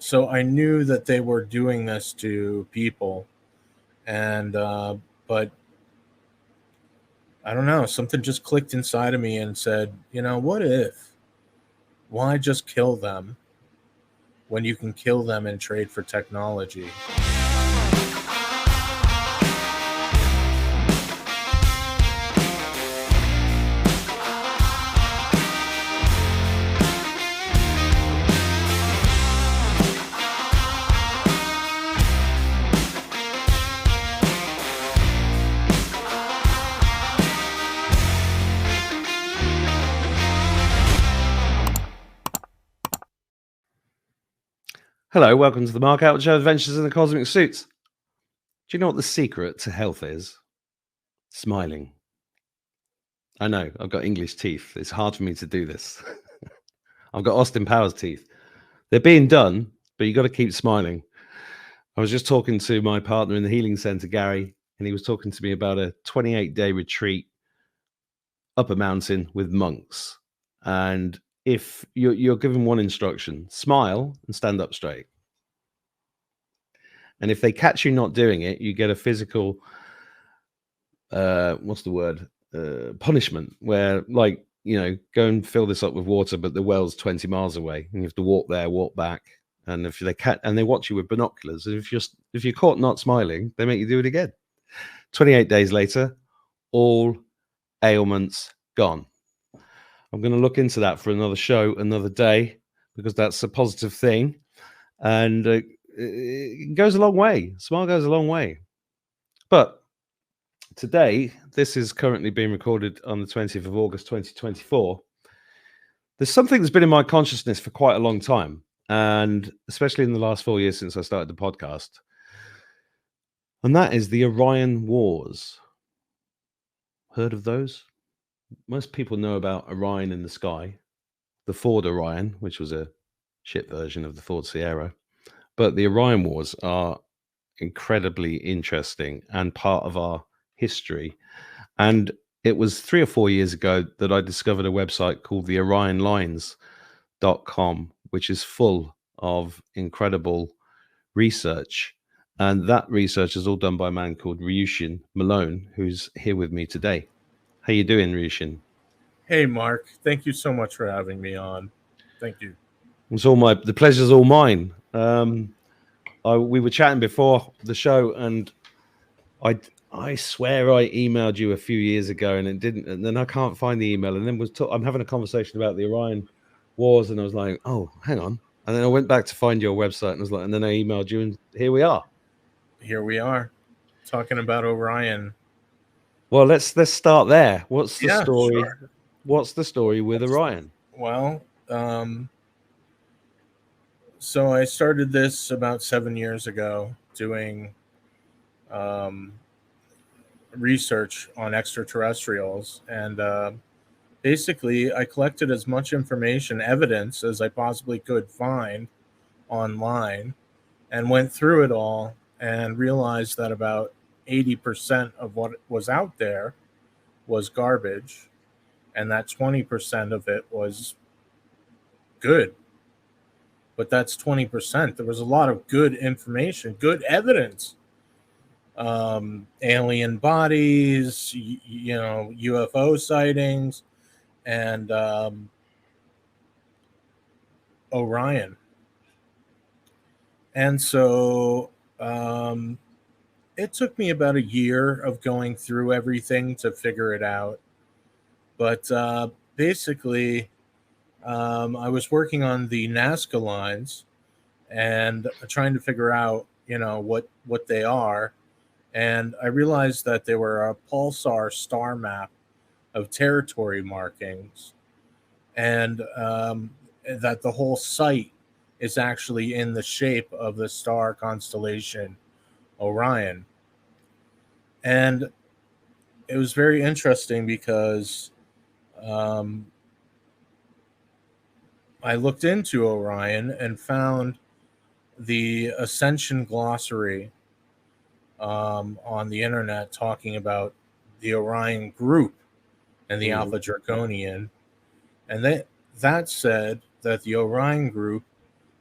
So I knew that they were doing this to people, and but I don't know, something just clicked inside of me and said, what if? Why just kill them when you can kill them and trade for technology? Hello, welcome to the Mark Out Show, Adventures in the Cosmic Suits. Do you know what the secret to health is? Smiling. I know, I've got English teeth. It's hard for me to do this. I've got Austin Powers teeth. They're being done, but you got to keep smiling. I was just talking to my partner in the healing center, Gary, and he was talking to me about a 28-day retreat up a mountain with monks. And if you're given one instruction, smile and stand up straight. And if they catch you not doing it, you get a physical, punishment, where, like, go and fill this up with water, but the well's 20 miles away, and you have to walk there, walk back. And if they watch you with binoculars, and if you're caught not smiling, they make you do it again. 28 days later, all ailments gone. I'm going to look into that for another show, another day, because that's a positive thing, and it goes a long way. Smile goes a long way. But today, this is currently being recorded on the 20th of August, 2024. There's something that's been in my consciousness for quite a long time, and especially in the last 4 years since I started the podcast, and that is the Orion Wars. Heard of those? Most people know about Orion in the sky, the Ford Orion, which was a ship version of the Ford Sierra. But the Orion Wars are incredibly interesting and part of our history. And it was 3 or 4 years ago that I discovered a website called the OrionLines.com, which is full of incredible research. And that research is all done by a man called Ryushin Malone, who's here with me today. How you doing, Ryushin? Hey, Mark. Thank you so much for having me on. Thank you. The pleasure's all mine. We were chatting before the show, and I swear I emailed you a few years ago, and it didn't. And then I can't find the email. And then I'm having a conversation about the Orion Wars, and I was like, oh, hang on. And then I went back to find your website, and I was like, and then I emailed you, and here we are. Here we are, talking about Orion. Well, let's start there. What's the story? Sure. What's the story with Orion? Well, so I started this about 7 years ago, doing research on extraterrestrials, and basically I collected as much information, evidence, as I possibly could find online, and went through it all and realized that about 80% of what was out there was garbage, and that 20% of it was good. But that's 20%. There was a lot of good information, good evidence. Alien bodies, UFO sightings, and Orion. And so it took me about a year of going through everything to figure it out. But basically, I was working on the Nazca lines and trying to figure out, what they are. And I realized that they were a pulsar star map of territory markings, and that the whole site is actually in the shape of the star constellation Orion. And it was very interesting because I looked into Orion and found the Ascension glossary on the internet talking about the Orion group and the Alpha Draconian. And that said that the Orion group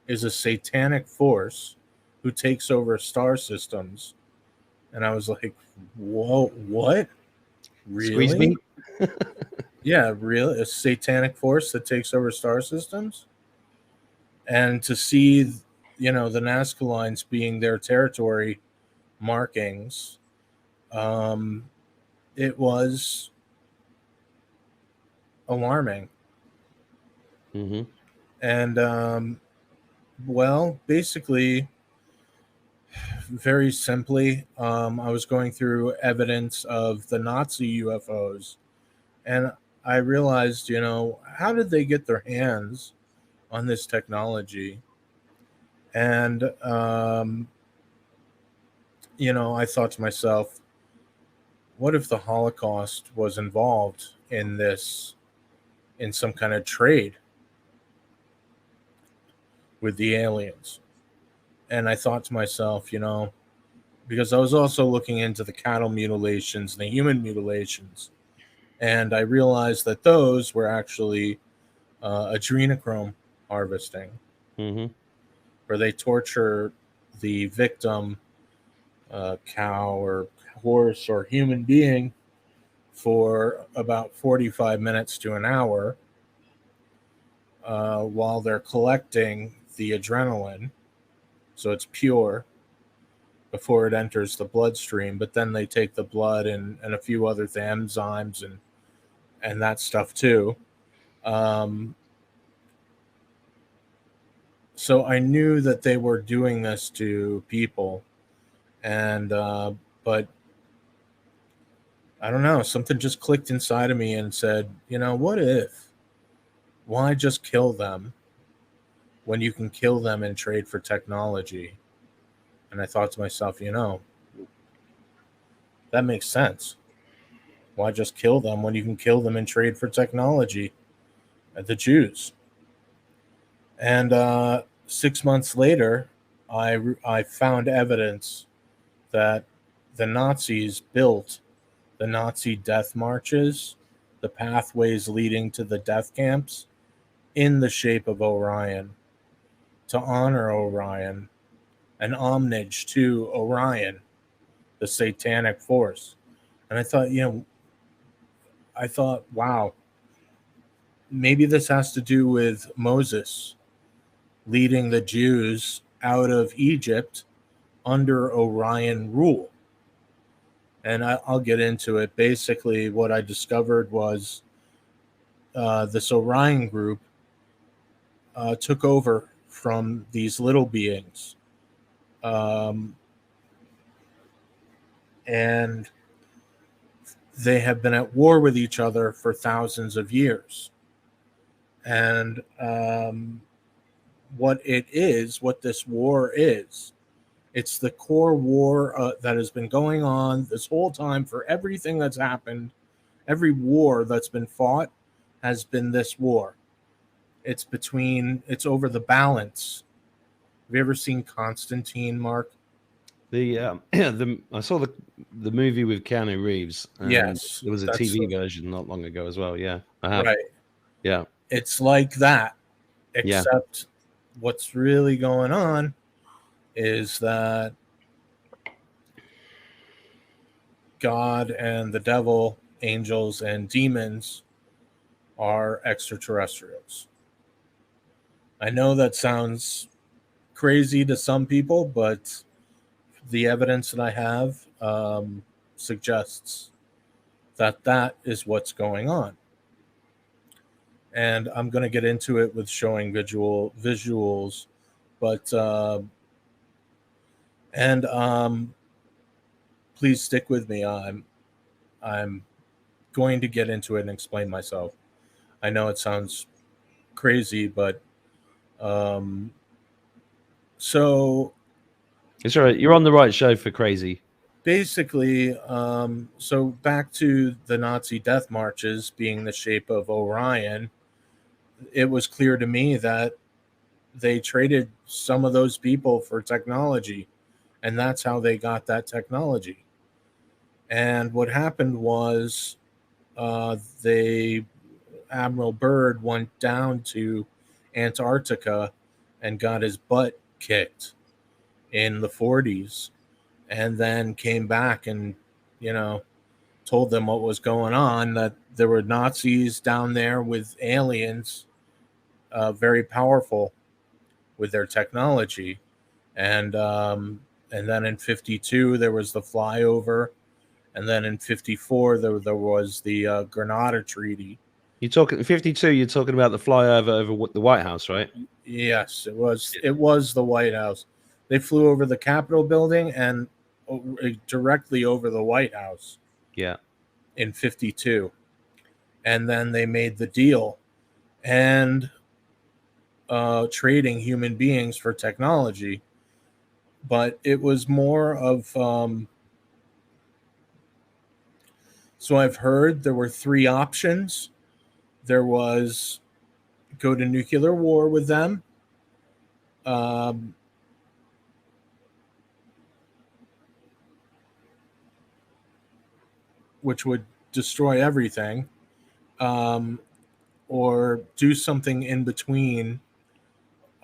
is a satanic force who takes over star systems. And I was like, whoa, what? Squeeze Really? me. Yeah, really? A satanic force that takes over star systems? And to see, the Nazca lines being their territory markings, um, it was alarming. Hmm. And, well, basically, very simply, I was going through evidence of the Nazi UFOs, and I realized, how did they get their hands on this technology? And, I thought to myself, what if the Holocaust was involved in this, in some kind of trade with the aliens? And I thought to myself, because I was also looking into the cattle mutilations and the human mutilations, and I realized that those were actually adrenochrome harvesting, Hmm. where they torture the victim, cow or horse or human being, for about 45 minutes to an hour, while they're collecting the adrenaline. So it's pure before it enters the bloodstream, but then they take the blood and a few other enzymes and that stuff too. Um, so I knew that they were doing this to people, and but I don't know, something just clicked inside of me and said, what if? Why just kill them when you can kill them and trade for technology? And I thought to myself, that makes sense. Why just kill them when you can kill them and trade for technology? The Jews. And 6 months later, I found evidence that the Nazis built the Nazi death marches, the pathways leading to the death camps, in the shape of Orion, to honor Orion, an homage to Orion, the satanic force. And I thought, wow, maybe this has to do with Moses leading the Jews out of Egypt under Orion rule. And I'll get into it. Basically, what I discovered was this Orion group took over from these little beings. Um, and they have been at war with each other for thousands of years. And what this war is, it's the core war that has been going on this whole time for everything that's happened. Every war that's been fought has been this war. It's over the balance. Have you ever seen Constantine, Mark? I saw the movie with Keanu Reeves, and Yes, there was a that's TV version not long ago as well. Yeah, I have. right. Yeah, It's like that, yeah. except what's really going on is that God and the devil, angels and demons are extraterrestrials. I know that sounds crazy to some people, but the evidence that I have suggests that that is what's going on. And I'm going to get into it with showing visuals, but and please stick with me. I'm going to get into it and explain myself. I know it sounds crazy, but um, so It's all right. You're on the right show for crazy. basically, so back to the Nazi death marches being the shape of Orion, it was clear to me that they traded some of those people for technology, and that's how they got that technology. And what happened was, they Admiral Byrd went down to Antarctica and got his butt kicked in the 40s, and then came back and, you know, told them what was going on, that there were Nazis down there with aliens, very powerful with their technology. And then in 52 there was the flyover, and then in 54 there was the Granada Treaty. You're talking 52. You're talking about the flyover over the White House, right? Yes, it was. It was the White House. They flew over the Capitol building and directly over the White House. Yeah. In 52, and then they made the deal, and trading human beings for technology. But it was more of so I've heard there were three options. There was go to nuclear war with them, which would destroy everything, or do something in between,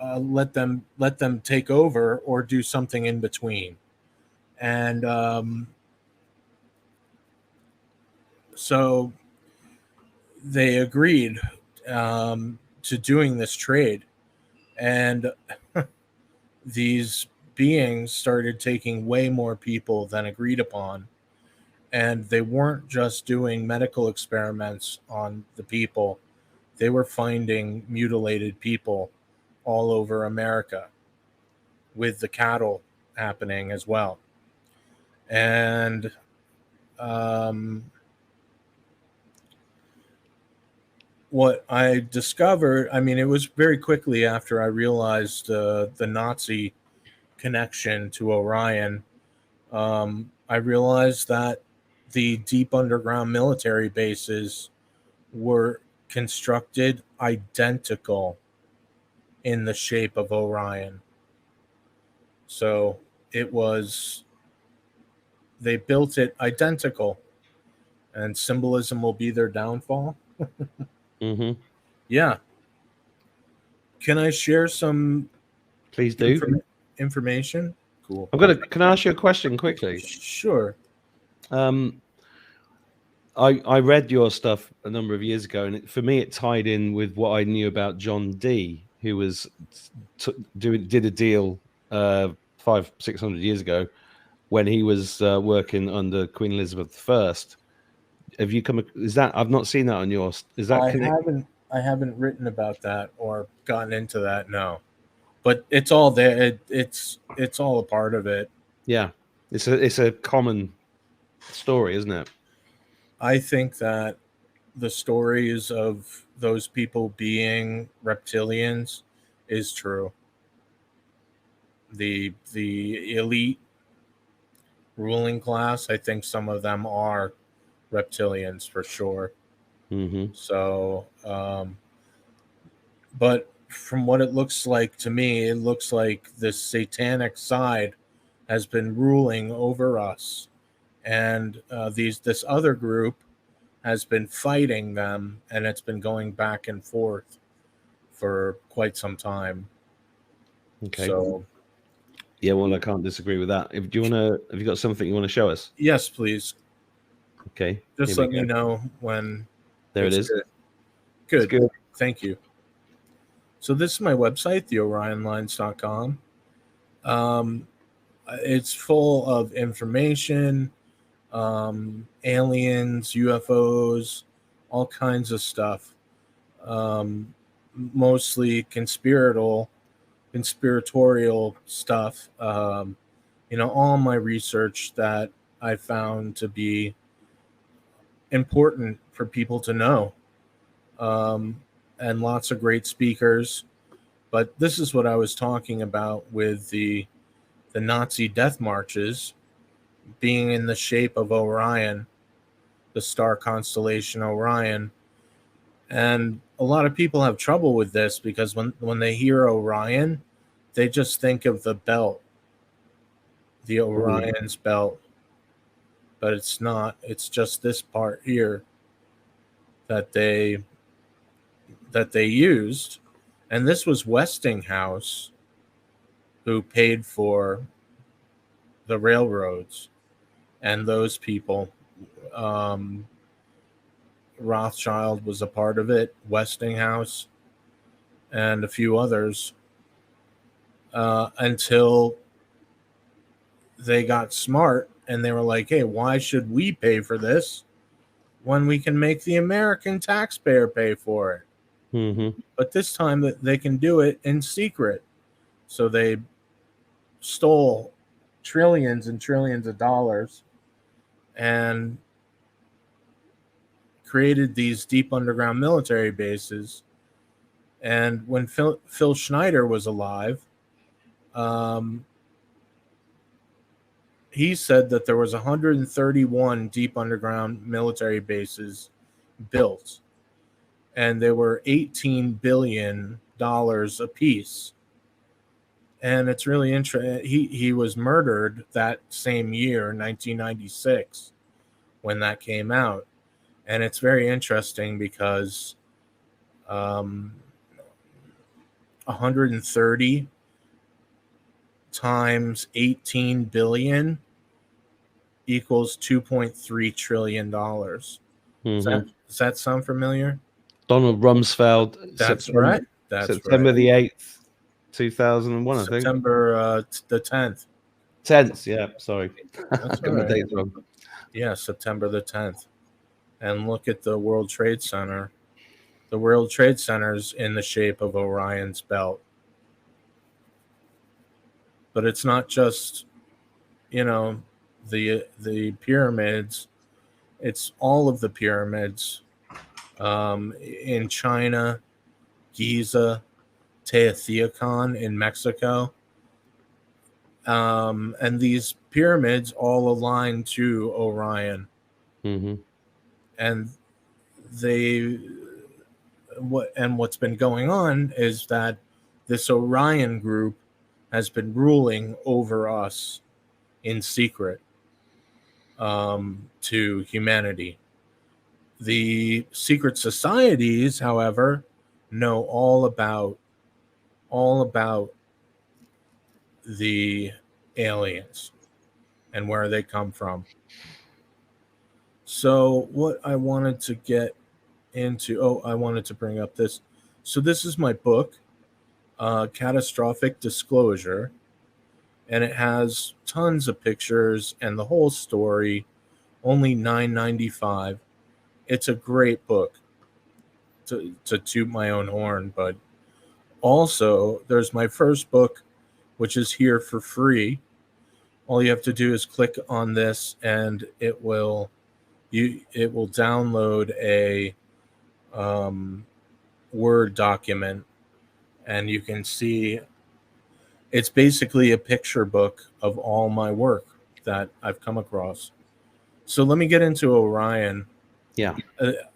let them take over, or do something in between. And so they agreed to doing this trade, and these beings started taking way more people than agreed upon, and they weren't just doing medical experiments on the people. They were finding mutilated people all over America, with the cattle happening as well. And what I discovered, I mean, it was very quickly after I realized the Nazi connection to Orion. I realized that the deep underground military bases were constructed identical in the shape of Orion. So it was, they built it identical, and symbolism will be their downfall. Mm-hmm. Yeah. Can I share some Please do. information? Cool. Can I ask you a question quickly? Sure. I read your stuff a number of years ago, and for me, it tied in with what I knew about John Dee, who was did a deal 500-600 years ago when he was working under Queen Elizabeth I. Have you come? Is that I've not seen that on yours? Is that I haven't written about that or gotten into that. No, but it's all there. It's all a part of it. Yeah, it's a common story, isn't it? I think that the stories of those people being reptilians is true. The elite ruling class, I think some of them are reptilians for sure. Mm-hmm. So, but from what it looks like to me, it looks like this satanic side has been ruling over us, and this other group has been fighting them, and it's been going back and forth for quite some time. Okay. So, yeah, well, I can't disagree with that. Have you got something you want to show us? yes, please. Okay. Just let me know when. There it is. Good. Good. Thank you. So this is my website, theorionlines.com. It's full of information, aliens, UFOs, all kinds of stuff. Mostly conspiratorial stuff. All my research that I found to be important for people to know, and lots of great speakers. But this is what I was talking about with the Nazi death marches being in the shape of Orion, the star constellation Orion. And a lot of people have trouble with this because when they hear Orion, they just think of the belt, the Orion's belt. But it's not. It's just this part here that they used, And this was Westinghouse who paid for the railroads and those people. Um, Rothschild was a part of it, Westinghouse, and a few others, until they got smart and they were like, hey, why should we pay for this when we can make the American taxpayer pay for it? Mm-hmm. But this time that they can do it in secret. So they stole trillions and trillions of dollars and created these deep underground military bases. And when Phil Schneider was alive, um, he said that there was 131 deep underground military bases built, and they were $18 billion a piece. And it's really interesting. He was murdered that same year, 1996, when that came out. And it's very interesting because 130 times 18 billion equals $2.3 trillion. Mm-hmm. Does that sound familiar? Donald Rumsfeld. That's right. That's September right. the 8th, 2001, I think. September the 10th. 10th, yeah, sorry. That's Got my right. dates wrong. Yeah, September the 10th. And look at the World Trade Center. The World Trade Center's in the shape of Orion's belt. But it's not just, the pyramids. It's all of the pyramids in China, Giza, Teotihuacan in Mexico. And these pyramids all align to Orion. Mm-hmm. And what's been going on is that this Orion group has been ruling over us in secret, to humanity. The secret societies, however, know all about the aliens and where they come from. So what I wanted to get into, I wanted to bring up this. So this is my book, Catastrophic Disclosure, and it has tons of pictures and the whole story. Only $9.95. It's a great book. To toot my own horn, but also there's my first book, which is here for free. All you have to do is click on this, and it will download a Word document, and you can see it's basically a picture book of all my work that I've come across. So let me get into Orion. Yeah.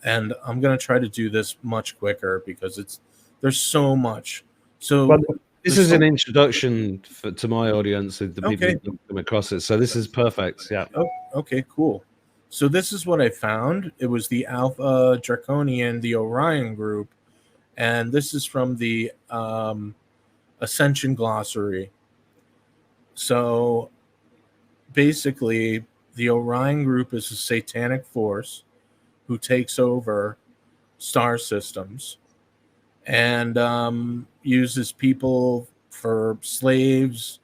And I'm going to try to do this much quicker because there's so much. So but this is an introduction to my audience, the people Okay. who come across it. So this is perfect. Yeah. Oh, okay, cool. So this is what I found. It was the Alpha Draconian, the Orion group, and this is from the Ascension Glossary. So basically, the Orion group is a satanic force who takes over star systems and uses people for slaves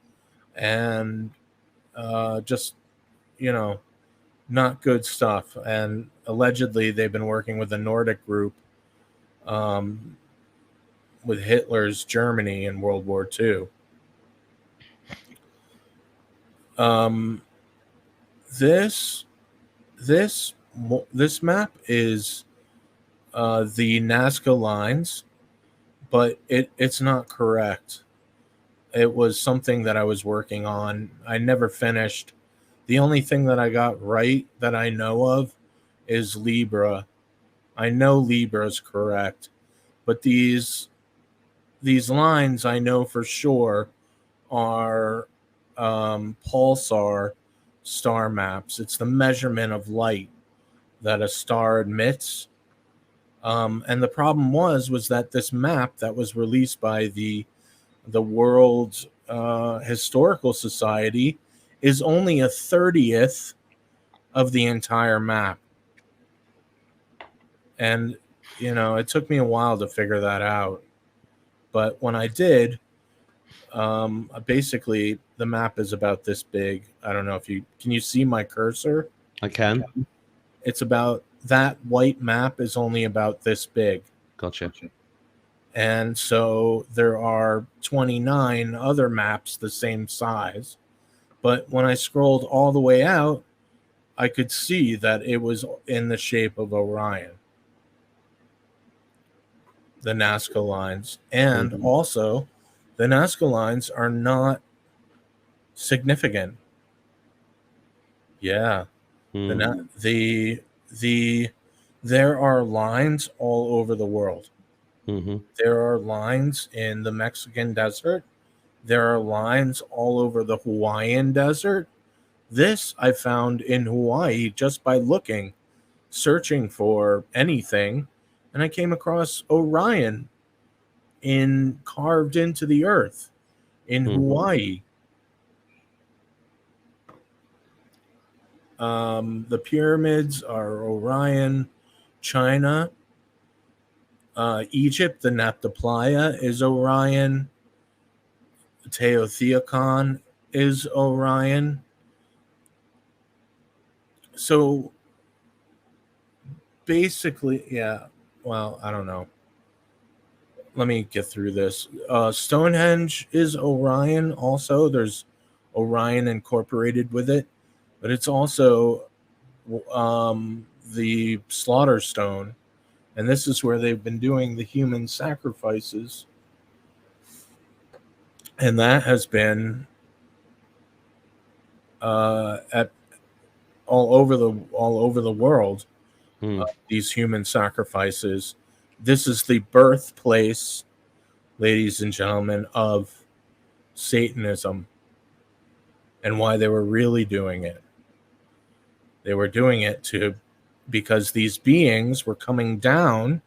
and just, not good stuff. And allegedly, they've been working with a Nordic group with Hitler's Germany in World War II. This map is the Nazca lines, but it's not correct. It was something that I was working on. I never finished. The only thing that I got right that I know of is Libra. I know Libra is correct, but these lines I know for sure are pulsar star maps. It's the measurement of light that a star emits. And the problem was that this map that was released by the World Historical Society is only a 30th of the entire map. And, it took me a while to figure that out. But when I did, basically the map is about this big. I don't know if can you see my cursor? I can. It's about that white map is only about this big. Gotcha. And so there are 29 other maps the same size. But when I scrolled all the way out, I could see that it was in the shape of Orion, the Nazca lines. And also, the Nazca lines are not significant. Yeah. There are lines all over the world. There are lines in the Mexican desert. There are lines all over the Hawaiian desert. This I found in Hawaii just by searching for anything, and I came across Orion carved into the earth in Hawaii. The pyramids are Orion. China, Egypt, the Napa Playa is Orion. Teotihuacan is Orion. So basically, yeah, well, I don't know. Let me get through this. Stonehenge is Orion also. There's Orion incorporated with it, but it's also the slaughter stone, and this is where they've been doing the human sacrifices, and that has been at all over the world. These human sacrifices. This is the birthplace, ladies and gentlemen, of Satanism, and why they were really doing it. They were doing it because these beings were coming down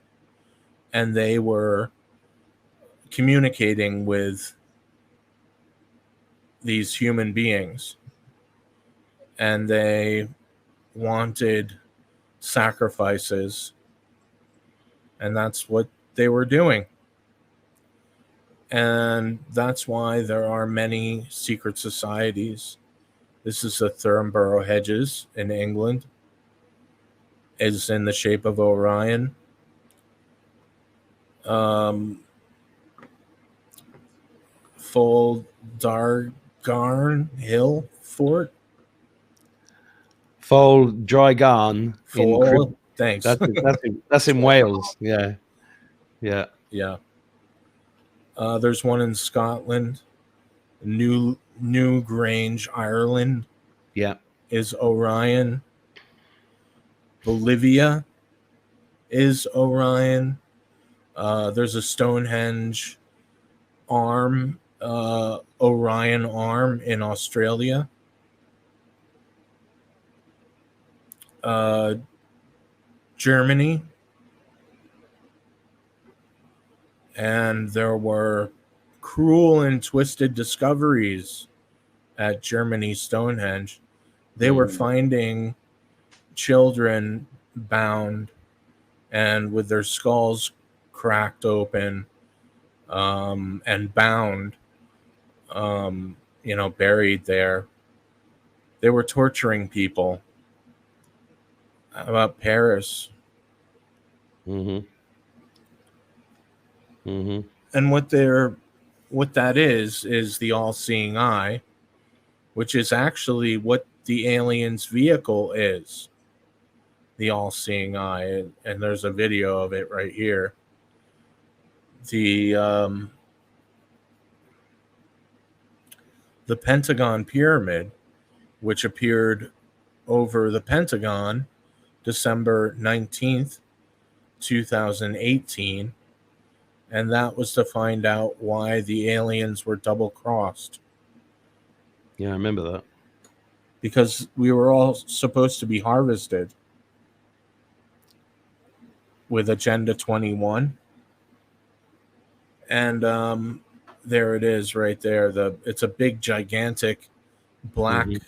and they were communicating with these human beings, and they wanted sacrifices, and that's what they were doing. And that's why there are many secret societies. This is the Thurmborough Hedges in England. Is in the shape of Orion. Full Dargarn Hill Fort. Full Drygarn. Thanks. That's in Wales. Yeah. There's one in Scotland. New Grange, Ireland. Yeah. Is Orion. Bolivia is Orion. There's a Stonehenge arm, Orion arm in Australia. Germany. And there were cruel and twisted discoveries at Germany Stonehenge. They were finding children bound and with their skulls cracked open and bound, buried there. They were torturing people. How about Paris? And what that is the all-seeing eye, which is actually what the alien's vehicle is. The all-seeing eye, and there's a video of it right here. The Pentagon Pyramid, which appeared over the Pentagon December 19th, 2018, and that was to find out why the aliens were double-crossed. Yeah, I remember that. Because we were all supposed to be harvested. with Agenda 21. And there it is right there. It's a big, gigantic black Mhm.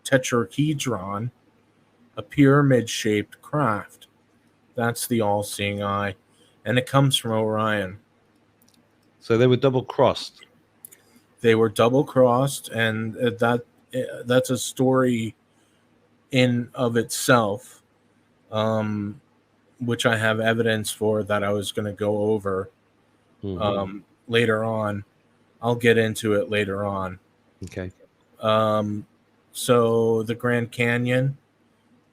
tetrahedron, a pyramid-shaped craft. That's the all-seeing eye, and it comes from Orion. So they were double crossed. They were double-crossed, and that's a story in of itself, which I have evidence for that I was going to go over later on. I'll get into it later on. Okay. So the Grand Canyon,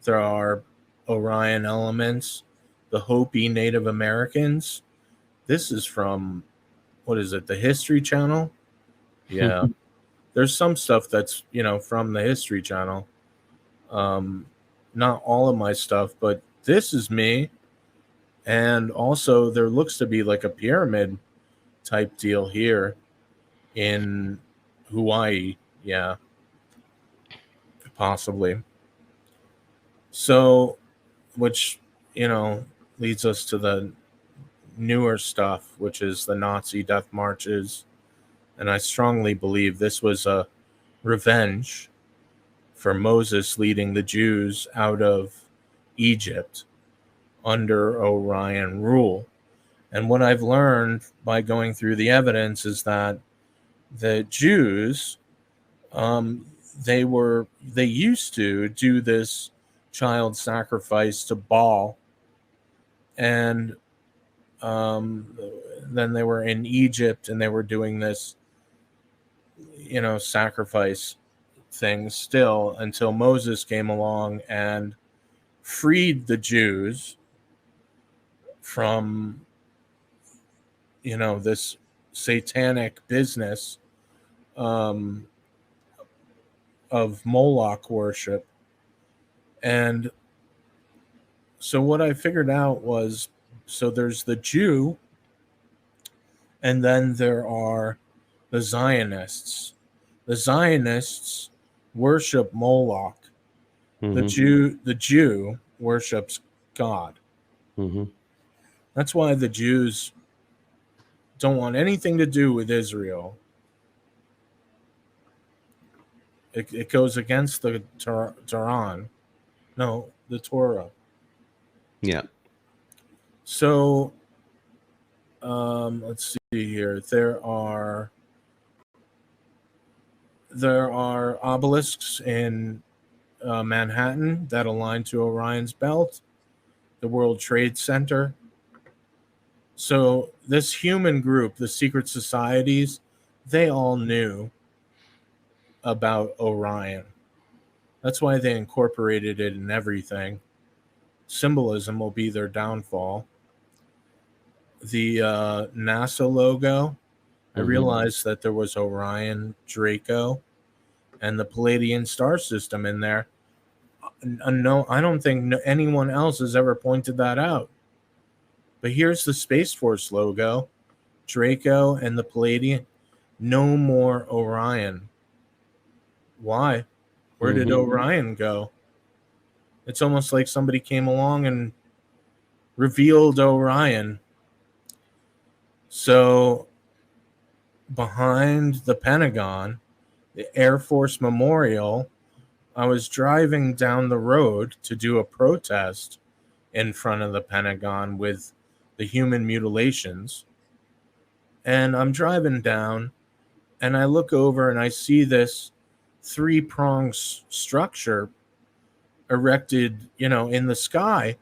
there are Orion elements, the Hopi Native Americans. This is from, what is it, the History Channel? Yeah. There's some stuff that's, from the History Channel. Not all of my stuff, but this is me. And also there looks to be like a pyramid type deal here in Hawaii. Yeah. Possibly. So, which, leads us to the newer stuff, which is the Nazi death marches. And I strongly believe this was a revenge for Moses leading the Jews out of Egypt under Orion rule. And what I've learned by going through the evidence is that the Jews, they used to do this child sacrifice to Baal, and then they were in Egypt and they were doing this, sacrifice thing still until Moses came along and freed the Jews from, this satanic business of Moloch worship. And so what I figured out was, so there's the Jew, and then there are the Zionists. The Zionists worship Moloch. The Jew worships God. That's why the Jews don't want anything to do with Israel. It goes against the Torah. No, the Torah. Yeah. So, let's see here. There are obelisks in Manhattan that align to Orion's belt, the World Trade Center. So this human group, the secret societies, they all knew about Orion. That's why they incorporated it in everything. Symbolism will be their downfall. The NASA logo, I realized that there was Orion, Draco, and the Palladian star system in there. No, I don't think anyone else has ever pointed that out. But here's the Space Force logo, Draco and the Palladian. No more Orion. Why? Where did Orion go? It's almost like somebody came along and revealed Orion. So behind the Pentagon, the Air Force Memorial, I was driving down the road to do a protest in front of the Pentagon with the human mutilations. And I'm driving down and I look over and I see this 3-pronged structure erected, in the sky.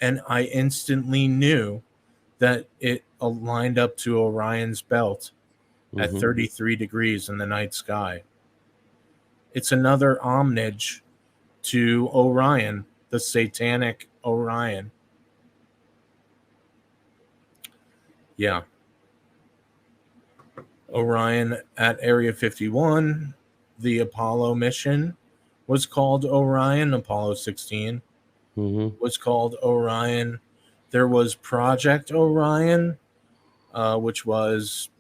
And I instantly knew that it lined up to Orion's belt at 33 degrees in the night sky. It's another homage to Orion, the satanic Orion. Yeah. Orion at Area 51, the Apollo mission was called Orion. Apollo 16 was called Orion. There was Project Orion, which was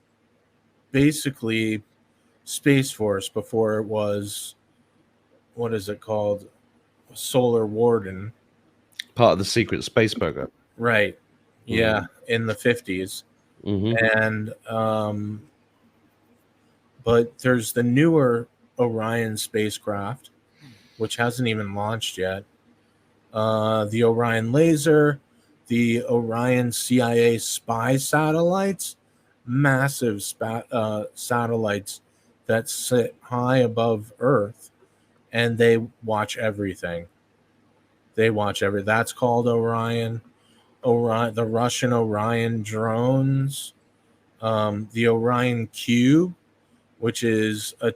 basically Space Force before it was, what is it called? Solar Warden. Part of the secret space program. Right. Yeah, in the 50s. And but there's the newer Orion spacecraft, which hasn't even launched yet. The Orion laser, the Orion CIA spy satellites, massive satellites that sit high above Earth, and they watch everything. That's called Orion. The Russian Orion drones, the Orion cube, which is a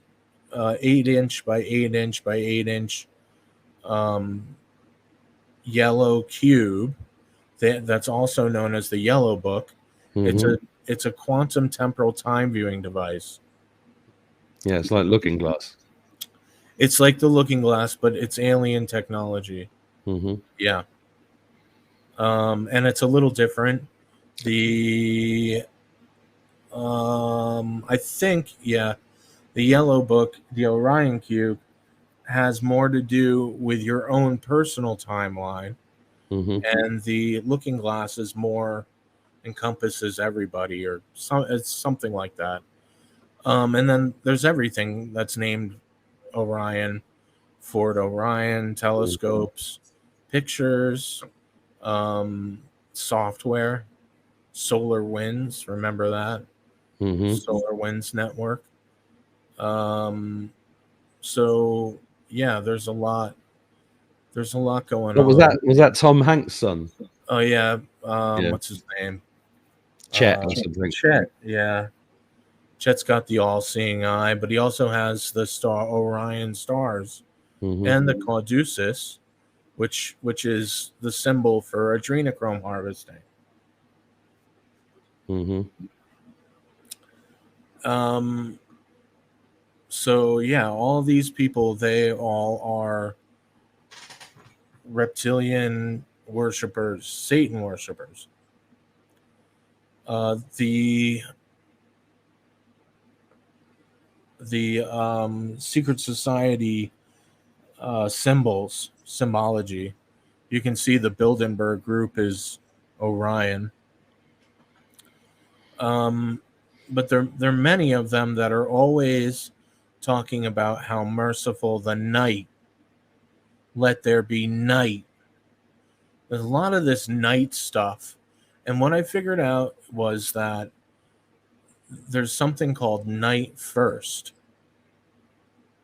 8-inch by 8-inch by 8-inch yellow cube that's also known as the Yellow Book. It's a quantum temporal time viewing device. Yeah, it's like Looking Glass. It's like the Looking Glass, but it's alien technology. Yeah. And it's a little different. I think, the Yellow Book, the Orion Cube, has more to do with your own personal timeline, and the Looking Glass is more encompasses everybody, or it's something like that. And then there's everything that's named Orion, Ford Orion, telescopes, pictures, software, Solar Winds. Remember that? Solar Winds Network. So yeah, there's a lot going on. What was that? Was that Tom Hanks' son? Oh yeah. What's his name? Chet or something. Chet, yeah. Chet's got the all-seeing eye, but he also has the star Orion stars and the caduceus, which is the symbol for adrenochrome harvesting. So yeah, all these people, they all are reptilian worshippers, Satan worshippers. The secret society symbology, you can see the Bilderberg group is Orion. But there are many of them that are always talking about how merciful the night. Let there be night. There's a lot of this night stuff. And what I figured out was that there's something called night first.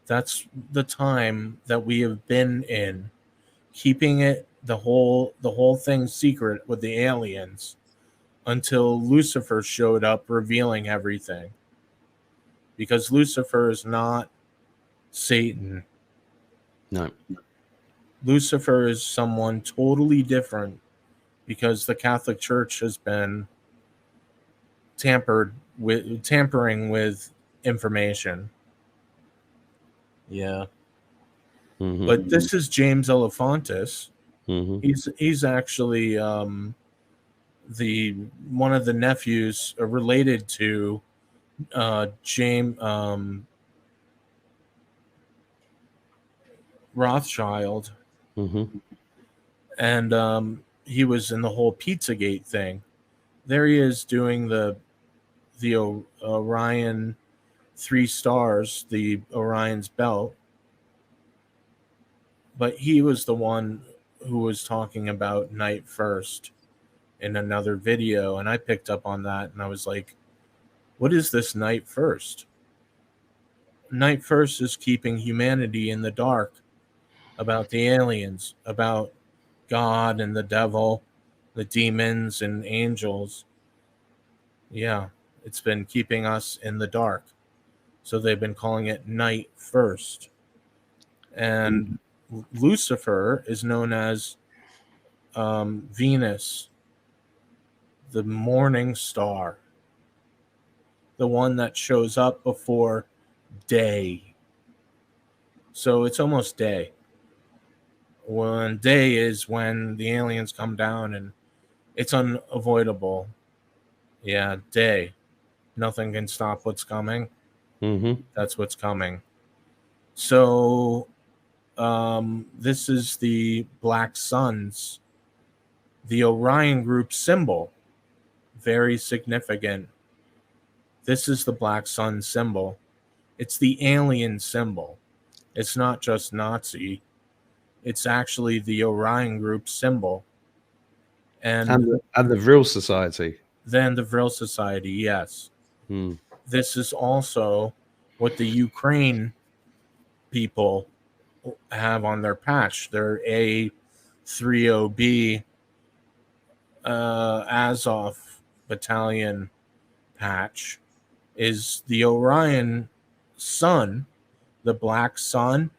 That's the time that we have been in, keeping it the whole thing secret with the aliens until Lucifer showed up revealing everything. Because Lucifer is not Satan. No. Lucifer is someone totally different, because the Catholic Church has been tampering with information. Yeah. But this is James Elefantis. He's actually the one of the nephews related to James Rothschild. And he was in the whole Pizzagate thing. There he is doing the Orion 3 stars, the Orion's belt. But he was the one who was talking about night first in another video, and I picked up on that, and I was like, what is this night first? Night first is keeping humanity in the dark about the aliens, about God and the devil, the demons and angels. Yeah, it's been keeping us in the dark. So they've been calling it night first. And Lucifer is known as Venus, the morning star, the one that shows up before day. So it's almost day. When day is when the aliens come down, and it's unavoidable. Yeah, day. Nothing can stop what's coming. That's what's coming. So this is the Black Suns the Orion group symbol, very significant. This is the black sun symbol. It's the alien symbol. It's not just Nazi. It's actually the Orion group symbol. And the Vril Society. then the Vril Society, yes. This is also what the Ukraine people have on their patch. Their A30B Azov battalion patch is the Orion sun, the black sun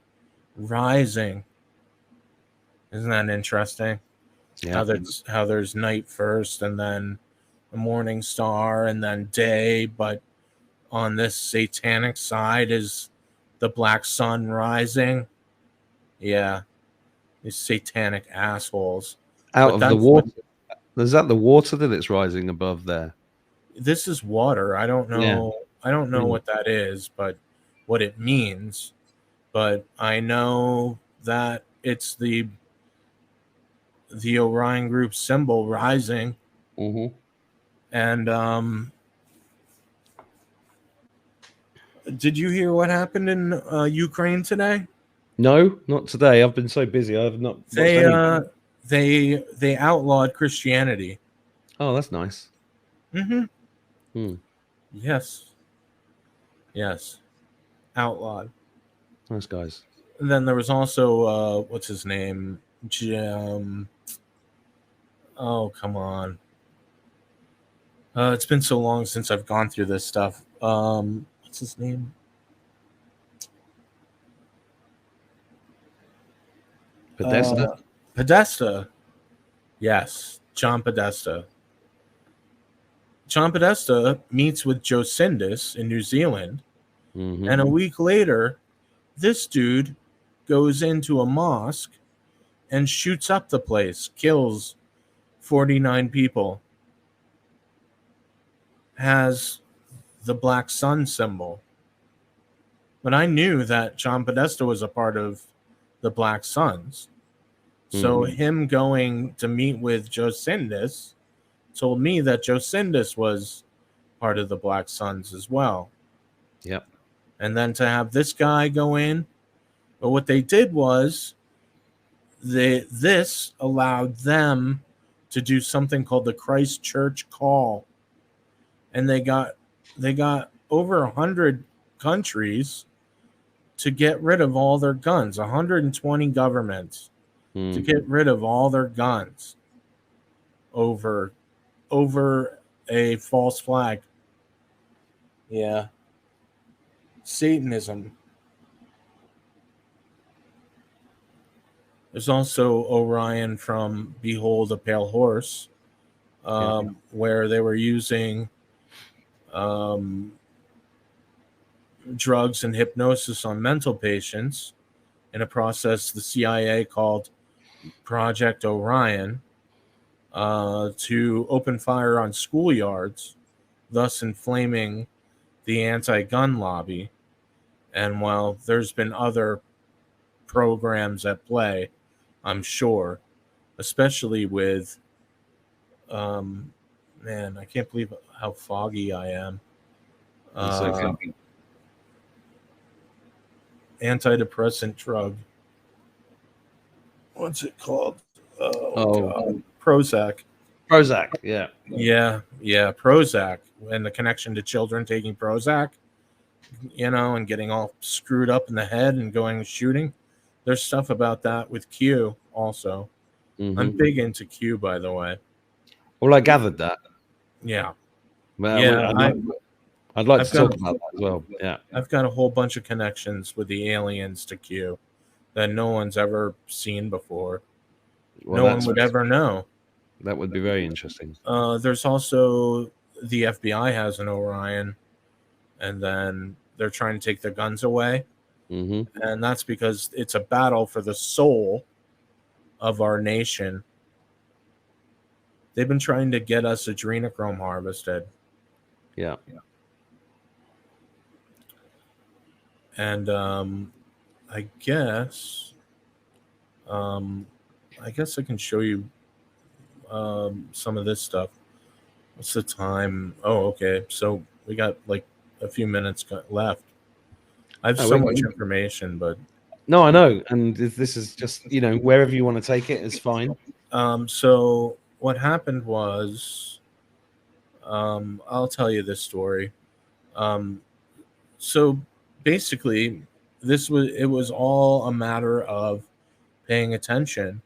rising. Isn't that interesting? Yeah. How there's night first and then the morning star and then day, but on this satanic side is the black sun rising. Yeah. These satanic assholes. Out of the water. Is that the water that it's rising above there? This is water. I don't know. Yeah. I don't know what that is, but what it means. But I know that it's the Orion group symbol rising. And did you hear what happened in Ukraine today? No, not today. I've been so busy. I've not. They outlawed Christianity. Oh, that's nice. Yes. Outlawed. Nice guys. And then there was also what's his name? Oh, come on. It's been so long since I've gone through this stuff. What's his name? Podesta. Yes, John Podesta. John Podesta meets with Josindis in New Zealand, and a week later, this dude goes into a mosque and shoots up the place, kills 49 people, has the black sun symbol. But I knew that John Podesta was a part of the Black Suns. So him going to meet with Josindis told me that Josindis was part of the Black Suns as well. Yep. And then to have this guy go in, but what they did was this allowed them to do something called the Christchurch Call. And they got over 100 countries to get rid of all their guns, 120 governments to get rid of all their guns over a false flag. Yeah. Satanism. There's also Orion from Behold a Pale Horse, where they were using drugs and hypnosis on mental patients in a process the CIA called Project Orion to open fire on schoolyards, thus inflaming the anti-gun lobby. And while there's been other programs at play, I'm sure, especially with man, I can't believe how foggy I am. Antidepressant drug. What's it called? God. Prozac. Yeah. Prozac. And the connection to children taking Prozac, and getting all screwed up in the head and going shooting. There's stuff about that with Q also. I'm big into Q, by the way. Well, I gathered that. Yeah. I'd like to talk about that as well. Yeah. I've got a whole bunch of connections with the aliens to Q that no one's ever seen before. Well, no one would ever know. That would be very interesting. There's also the FBI has an Orion, and then they're trying to take their guns away. And that's because it's a battle for the soul of our nation. They've been trying to get us adrenochrome harvested. Yeah. And I guess I can show you some of this stuff. What's the time? Oh, okay. So we got like a few minutes left. I have so much information, but no, I know. And this is just, wherever you want to take it is fine. So what happened was, I'll tell you this story. So basically, it was all a matter of paying attention.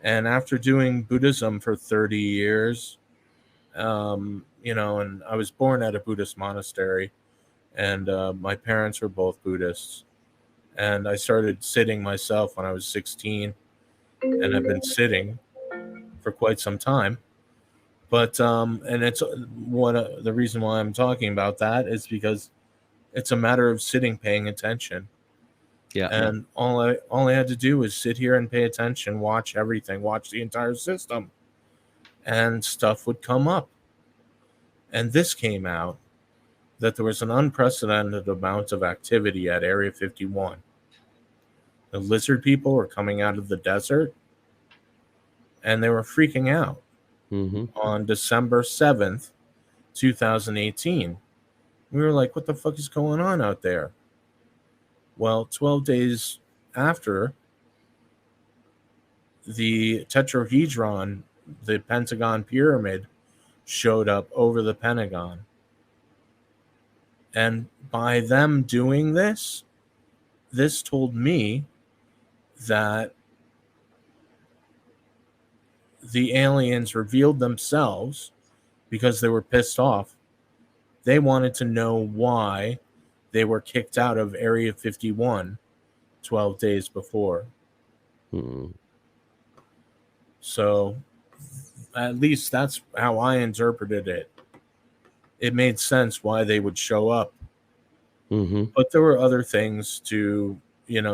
And after doing Buddhism for 30 years, and I was born at a Buddhist monastery, and my parents were both Buddhists. And I started sitting myself when I was 16, and I've been sitting for quite some time. But and it's the reason why I'm talking about that is because it's a matter of sitting, paying attention. Yeah. And all I had to do was sit here and pay attention, watch everything, watch the entire system, and stuff would come up. And this came out that there was an unprecedented amount of activity at Area 51. The lizard people were coming out of the desert, and they were freaking out. On December 7th, 2018. We were like, what the fuck is going on out there? Well, 12 days after, the tetrahedron, the Pentagon pyramid, showed up over the Pentagon. And by them doing this told me that the aliens revealed themselves because they were pissed off. They wanted to know why they were kicked out of Area 51 12 days before. So at least that's how I interpreted it. It made sense why they would show up. But there were other things to,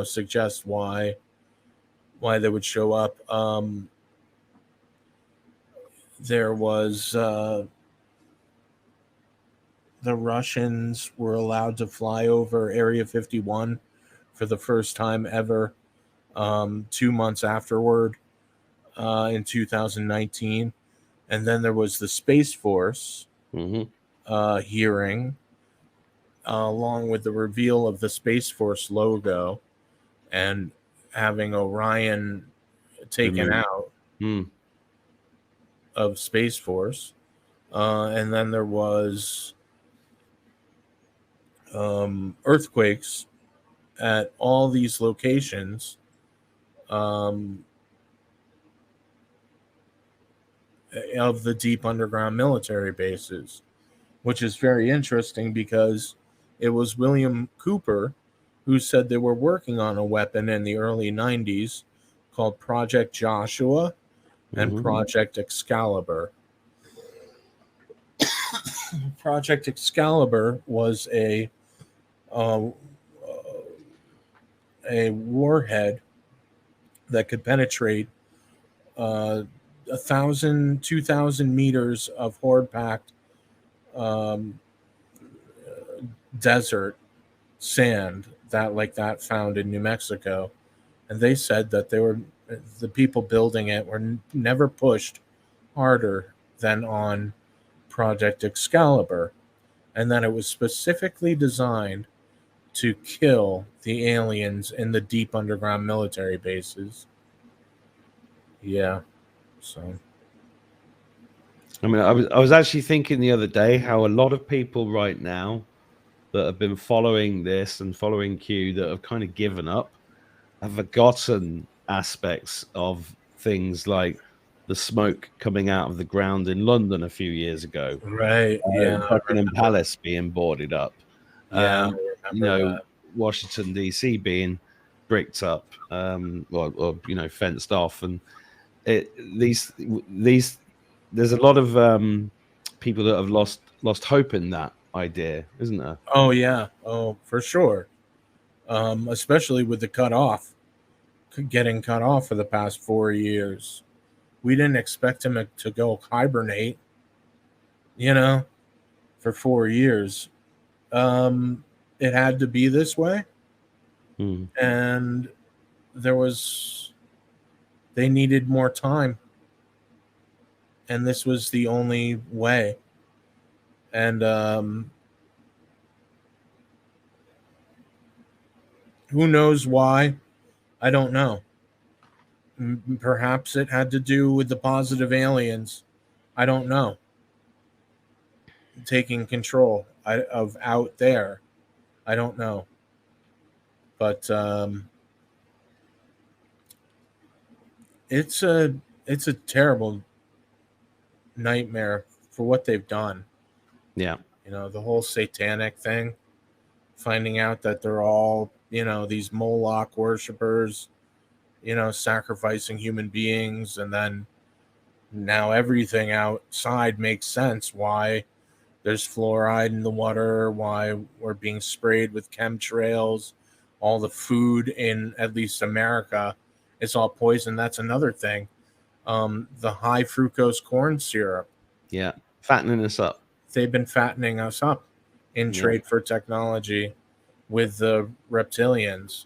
suggest why they would show up. There was the Russians were allowed to fly over Area 51 for the first time ever 2 months afterward in 2019. And then there was the Space Force hearing along with the reveal of the Space Force logo and having Orion taken out of Space Force. And then there was earthquakes at all these locations of the deep underground military bases, which is very interesting because it was William Cooper who said they were working on a weapon in the early 90s called Project Joshua and Project Excalibur. Project Excalibur was a warhead that could penetrate 1,000, 2,000 meters of horde-packed desert sand that found in New Mexico. And they said that the people building it were never pushed harder than on Project Excalibur, and that it was specifically designed to kill the aliens in the deep underground military bases. Yeah. So I mean, I was actually thinking the other day how a lot of people right now that have been following this and following Q that have kind of given up have forgotten aspects of things like the smoke coming out of the ground in London a few years ago. Right. Yeah. Buckingham Palace being boarded up. Yeah. Washington DC being bricked up, or fenced off, and there's a lot of people that have lost hope in that idea, isn't there? Oh yeah. Oh, for sure. Especially with the getting cut off for the past 4 years. We didn't expect him to go hibernate, for 4 years. It had to be this way. And they needed more time. and this was the only way. And who knows why? I don't know. Perhaps it had to do with the positive aliens. I don't know. Taking control of out there. I don't know. But it's a terrible nightmare for what they've done. Yeah. You know, the whole satanic thing, finding out that they're all, these Moloch worshippers, sacrificing human beings, and then now everything outside makes sense. Why there's fluoride in the water, why we're being sprayed with chemtrails, all the food in at least America, it's all poison. That's another thing. The high fructose corn syrup, Yeah. Fattening us up. they've been fattening us up in trade for technology with the reptilians.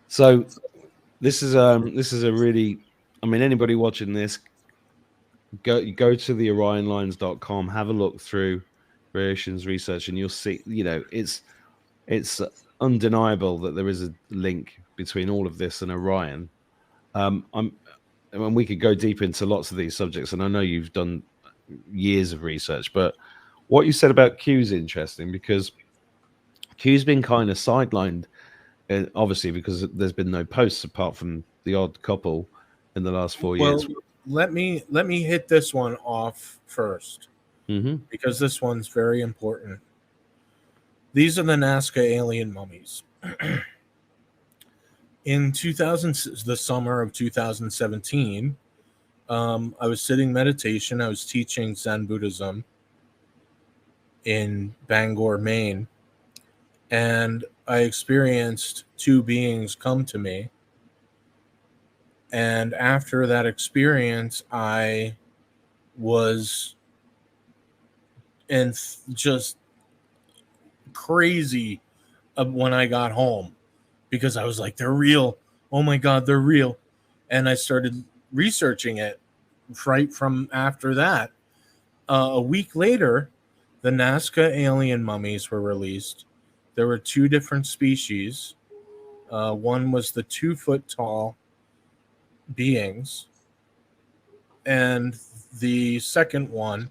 So this is a really, I mean, anybody watching this, go to the orionlines.com, have a look through Ryushin's research, and you'll see, it's undeniable that there is a link between all of this and Orion. And we could go deep into lots of these subjects, and I know you've done years of research, but what you said about Q is interesting, because Q's been kind of sidelined, obviously, because there's been no posts apart from the odd couple in the last 4 years. Let me hit this one off first, because this one's very important. These are the Nazca alien mummies. In the summer of 2017, I was sitting meditation. I was teaching Zen Buddhism in Bangor, Maine, and I experienced two beings come to me. And after that experience, I was just crazy when I got home, because I was like, they're real. Oh my God, they're real. And I started researching it right from after that. A week later, the Nazca alien mummies were released. There were two different species. One was the 2-foot tall beings, and the second one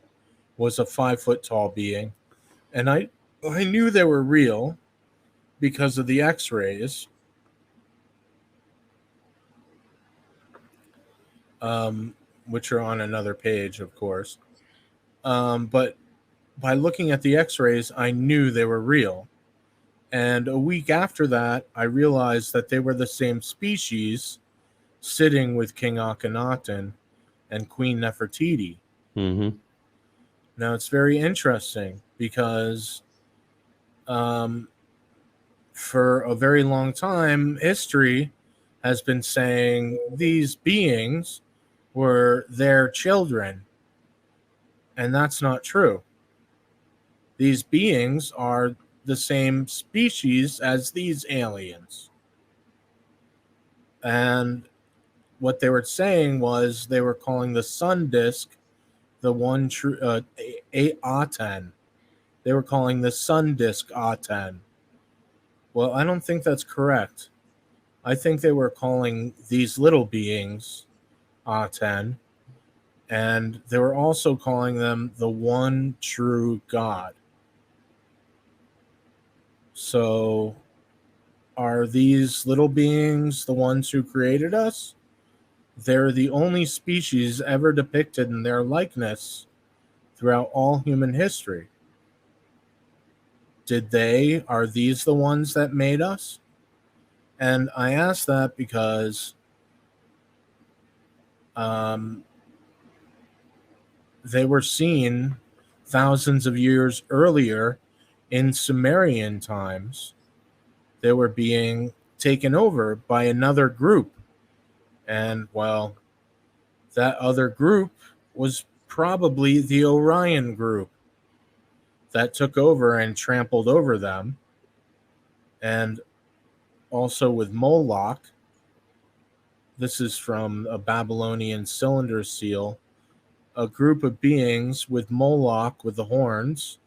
was a 5-foot tall being. And I knew they were real because of the x-rays, which are on another page, of course. But by looking at the x-rays, I knew they were real. And a week after that, I realized that they were the same species sitting with King Akhenaten and Queen Nefertiti. Now, it's very interesting because for a very long time, history has been saying these beings were their children. And that's not true. These beings are the same species as these aliens. And what they were saying was they were calling the sun disk the one true Aten. They were calling the sun disk Aten. Well, I don't think that's correct. I think they were calling these little beings Aten, and they were also calling them the one true God. So, are these little beings the ones who created us? They're the only species ever depicted in their likeness throughout all human history. Are these the ones that made us? And I ask that because they were seen thousands of years earlier in Sumerian times. They were being taken over by another group. And, well, that other group was probably the Orion group that took over and trampled over them. And also with Moloch, This is from a Babylonian cylinder seal. A group of beings with Moloch with the horns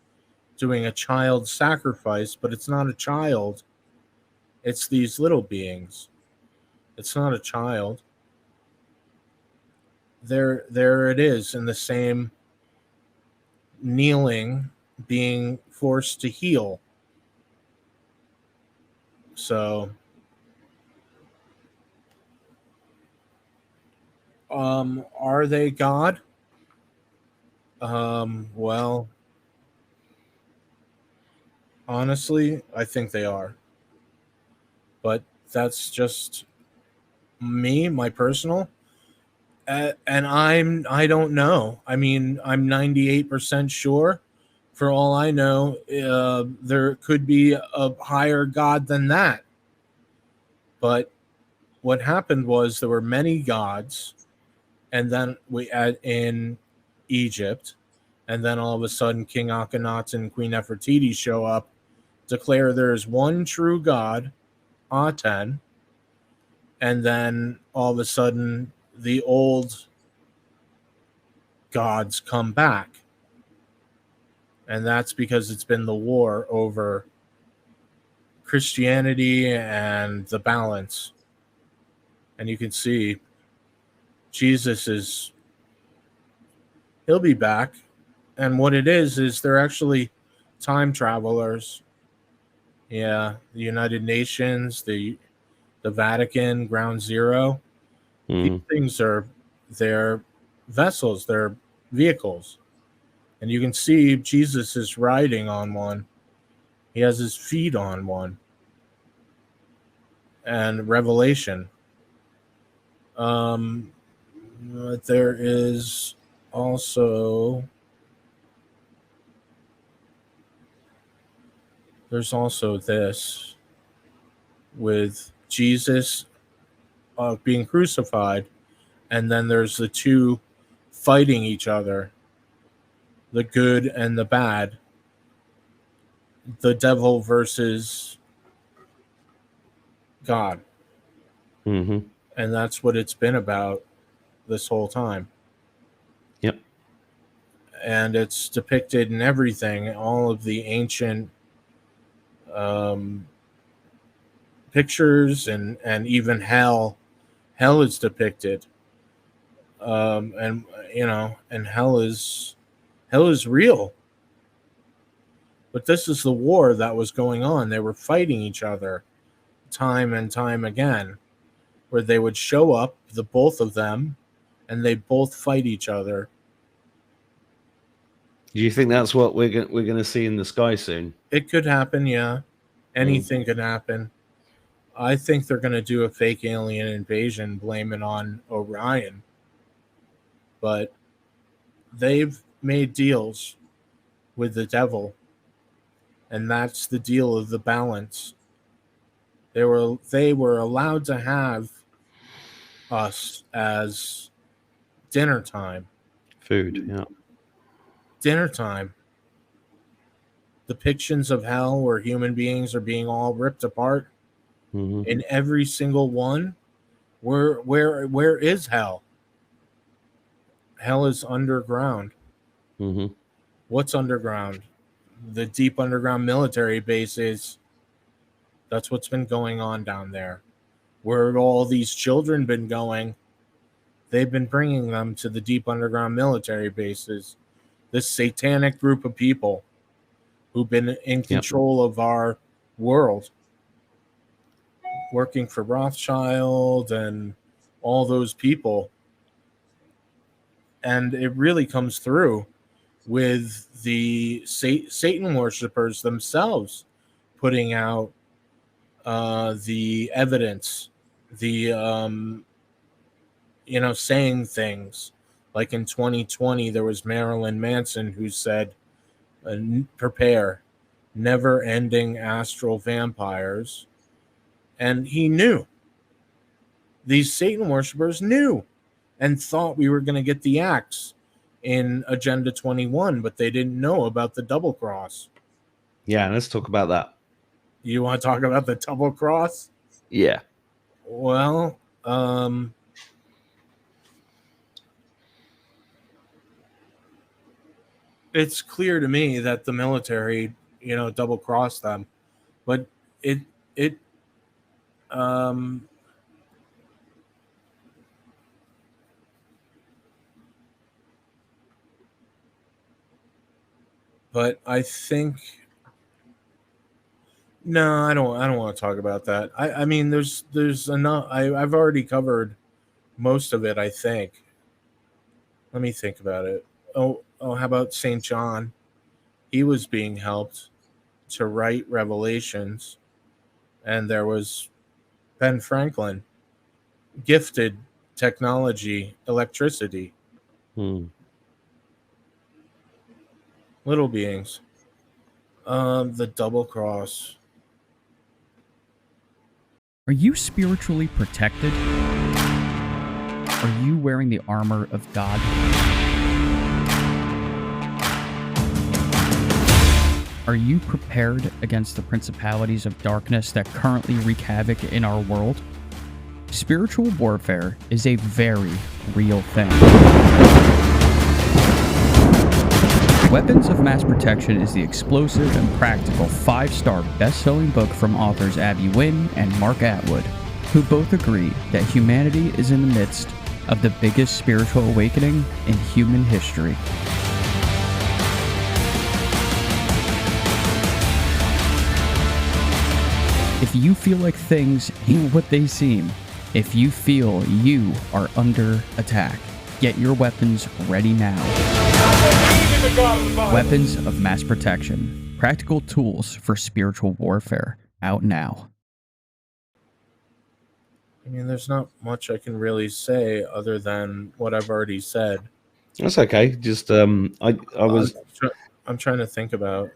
doing a child sacrifice, but it's not a child. It's these little beings. It's not a child. There it is in the same kneeling, being forced to heal. So, are they God? Well, honestly, I think they are. But that's just me, my personal. And I don't know. I mean, I'm 98% sure. For all I know, there could be a higher God than that. But what happened was there were many gods, and then we had in Egypt, and then all of a sudden King Akhenaten and Queen Nefertiti show up, declare there is one true God, Aten, and then all of a sudden the old gods come back. And that's because it's been the war over Christianity and the balance. And you can see he'll be back. And what it is they're actually time travelers. Yeah, the United Nations, the Vatican, Ground Zero. These things are their vessels, their vehicles. And you can see Jesus is riding on one. He has his feet on one. And Revelation. There is also this with Jesus being crucified, and then there's the two fighting each other, the good and the bad, the devil versus God. Mm-hmm. And that's what it's been about this whole time. Yep. And it's depicted in everything, all of the ancient pictures, and even hell. Hell is depicted. And and hell is real. But this is the war that was going on. They were fighting each other time and time again, where they would show up, the both of them, and they both fight each other. Do you think that's what we're going to see in the sky soon? It could happen, yeah. Anything could happen. I think they're going to do a fake alien invasion, blame it on Orion. But they've made deals with the devil, and that's the deal of the balance. They were allowed to have us as dinner time. Food, yeah. Dinner time. Depictions of hell where human beings are being all ripped apart. Mm-hmm. In every single one, where is hell? Hell is underground. Mm-hmm. What's underground? The deep underground military bases. That's what's been going on down there. Where have all these children been going? They've been bringing them to the deep underground military bases. This satanic group of people who've been in control of our world, working for Rothschild and all those people. And it really comes through with the Satan worshipers themselves putting out the evidence, the saying things. Like in 2020, there was Marilyn Manson who said, prepare, never-ending astral vampires. And he knew. These Satan worshipers knew and thought we were going to get the axe in Agenda 21, but they didn't know about the double cross. Yeah, let's talk about that. You want to talk about the double cross? Yeah. Well, it's clear to me that the military, double crossed them, but it it um but I think no, I don't want to talk about that. I mean there's enough. I've already covered most of it, I think. Let me think about it. Oh, how about St. John? He was being helped to write Revelations, and there was Ben Franklin, gifted technology, electricity, Hmm. little beings. The double cross. Are you spiritually protected? Are you wearing the armor of God? Are you prepared against the principalities of darkness that currently wreak havoc in our world? Spiritual warfare is a very real thing. Weapons of Mass Protection is the explosive and practical 5-star best-selling book from authors Abby Wynn and Mark Atwood, who both agree that humanity is in the midst of the biggest spiritual awakening in human history. If you feel like things ain't what they seem, if you feel you are under attack, get your weapons ready now. Weapons of Mass Protection. Practical tools for spiritual warfare. Out now. I mean, there's not much I can really say other than what I've already said. That's okay. Just I was I'm trying to think about.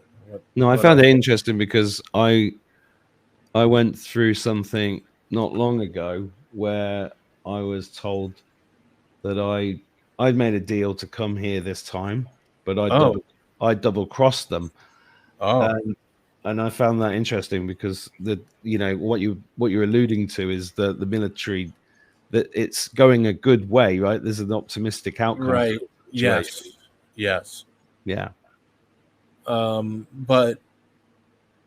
I found it interesting because I went through something not long ago where I was told that I'd made a deal to come here this time, but I double crossed them. Oh, And I found that interesting because what you're alluding to is that the military, that it's going a good way, right? There's an optimistic outcome. right. Situation. Yes. Yeah. But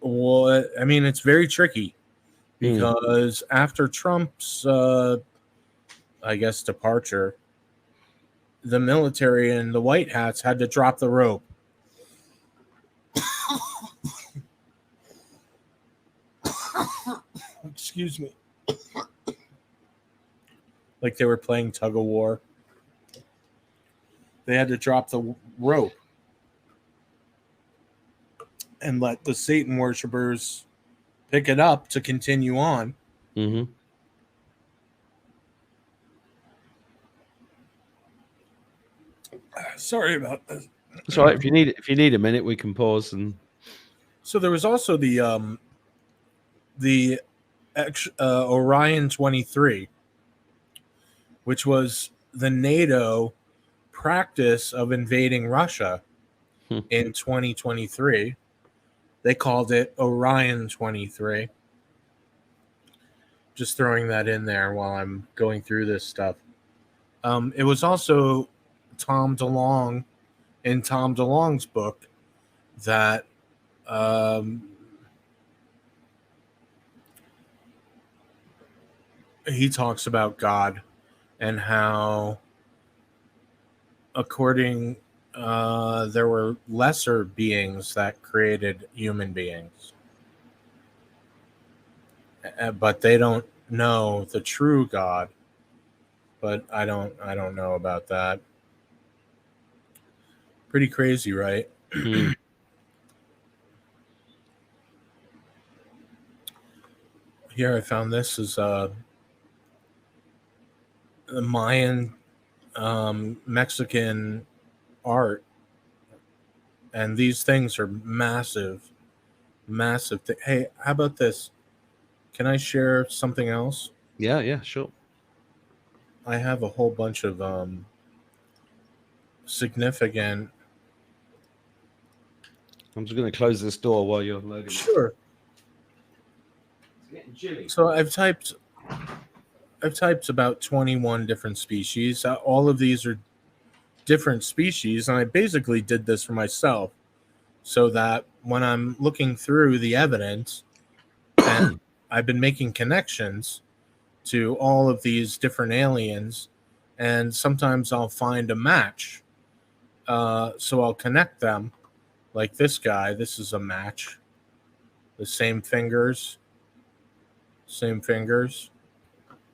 what I mean, it's very tricky because after Trump's, I guess, departure, the military and the White Hats had to drop the rope. Excuse me. Like they were playing tug of war. They had to drop the rope and let the Satan worshipers pick it up to continue on. Mm-hmm. Sorry about this. That's all right. If you need a minute, we can pause. And so there was also the Orion 23, which was the NATO practice of invading Russia in 2023. They called it Orion 23. Just throwing that in there while I'm going through this stuff. It was also Tom DeLonge, in Tom DeLonge's book, that he talks about God and how, according, there were lesser beings that created human beings, but they don't know the true God. But I don't know about that. Pretty crazy, right? Here I found this is the Mayan, Mexican art, and these things are massive. Hey, how about this? Can I share something else? yeah, sure. I have a whole bunch of significant. I'm just going to close this door while you're loading. Sure. It's getting chilly. So I've typed about 21 different species. All of these are different species, and I basically did this for myself so that when I'm looking through the evidence and I've been making connections to all of these different aliens, and sometimes I'll find a match. So I'll connect them, like this guy. This is a match. The same fingers,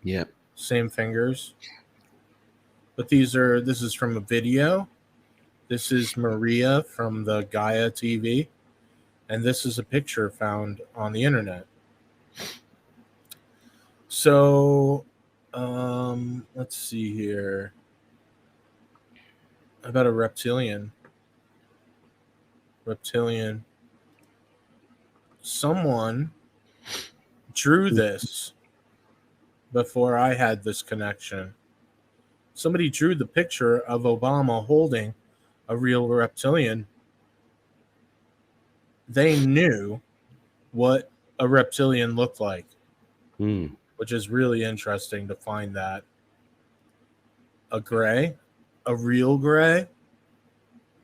Yeah. same fingers. But this is from a video. This is Maria from the Gaia TV. And this is a picture found on the internet. So, let's see here. About a reptilian. Someone drew this before I had this connection. Somebody drew the picture of Obama holding a real reptilian. They knew what a reptilian looked like, which is really interesting to find that. A real gray.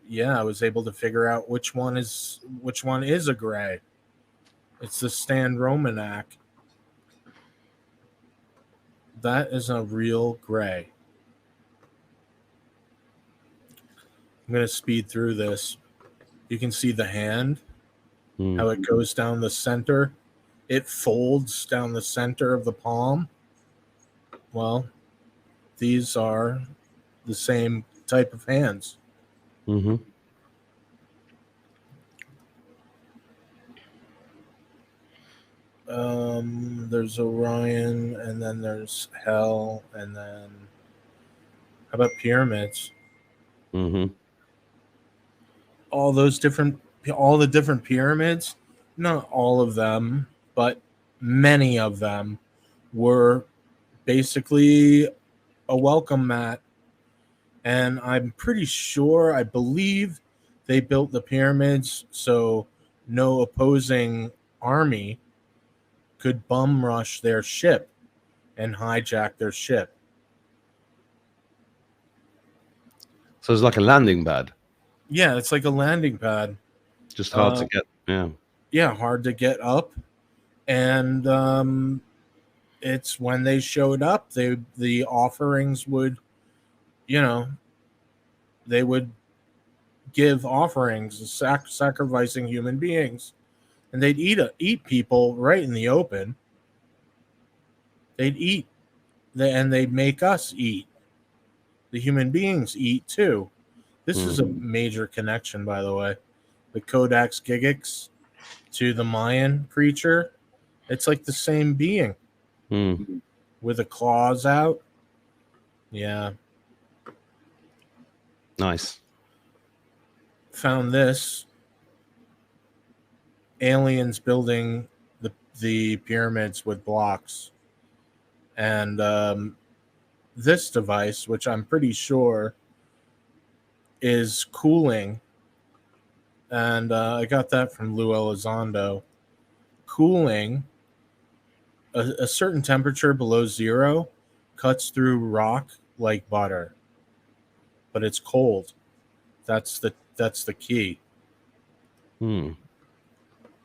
Yeah, I was able to figure out which one is a gray. It's the Stan Romanak. That is a real gray. I'm going to speed through this. You can see the hand, how it goes down the center. It folds down the center of the palm. Well, these are the same type of hands. Mm-hmm. There's Orion, and then there's Hell, and then how about pyramids? Mm-hmm. All the different pyramids, not all of them, but many of them were basically a welcome mat. And I'm pretty sure, I believe they built the pyramids so no opposing army could bum rush their ship and hijack their ship. So it's like a landing pad. Yeah, it's like a landing pad. Just hard to get. Yeah. Yeah, hard to get up. And it's when they showed up, the offerings would, they would give offerings, sacrificing human beings. And they'd eat people right in the open. They'd eat, and they'd make us eat. The human beings eat too. This is a major connection, by the way. The Codex Gigax to the Mayan creature. It's like the same being with the claws out. Yeah. Nice. Found this. Aliens building the pyramids with blocks. And this device, which I'm pretty sure is cooling, and I got that from Lou Elizondo. Cooling, a certain temperature below zero cuts through rock like butter, but it's cold. That's the key.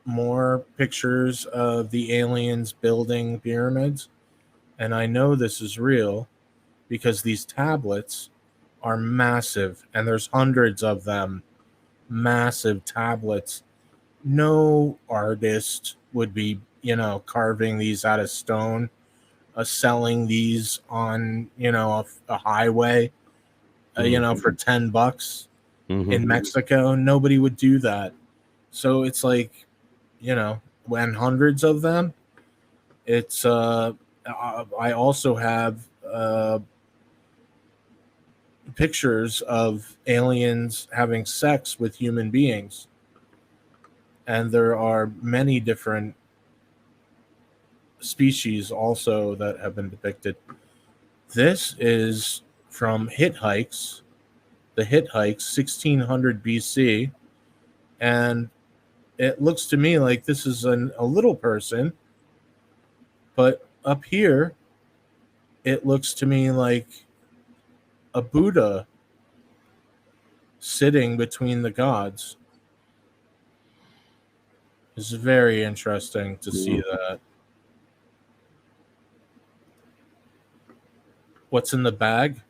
More pictures of the aliens building pyramids, and I know this is real because these tablets are massive, and there's hundreds of them. Massive tablets. No artist would be, carving these out of stone, selling these on, a highway, for $10 in Mexico. Nobody would do that. So it's like, when hundreds of them, it's, I also have pictures of aliens having sex with human beings. And there are many different species also that have been depicted. This is from Hittites, the Hittites, 1600 BC. And it looks to me like this is a little person. But up here, it looks to me like a Buddha sitting between the gods. It's very interesting to see that. What's in the bag?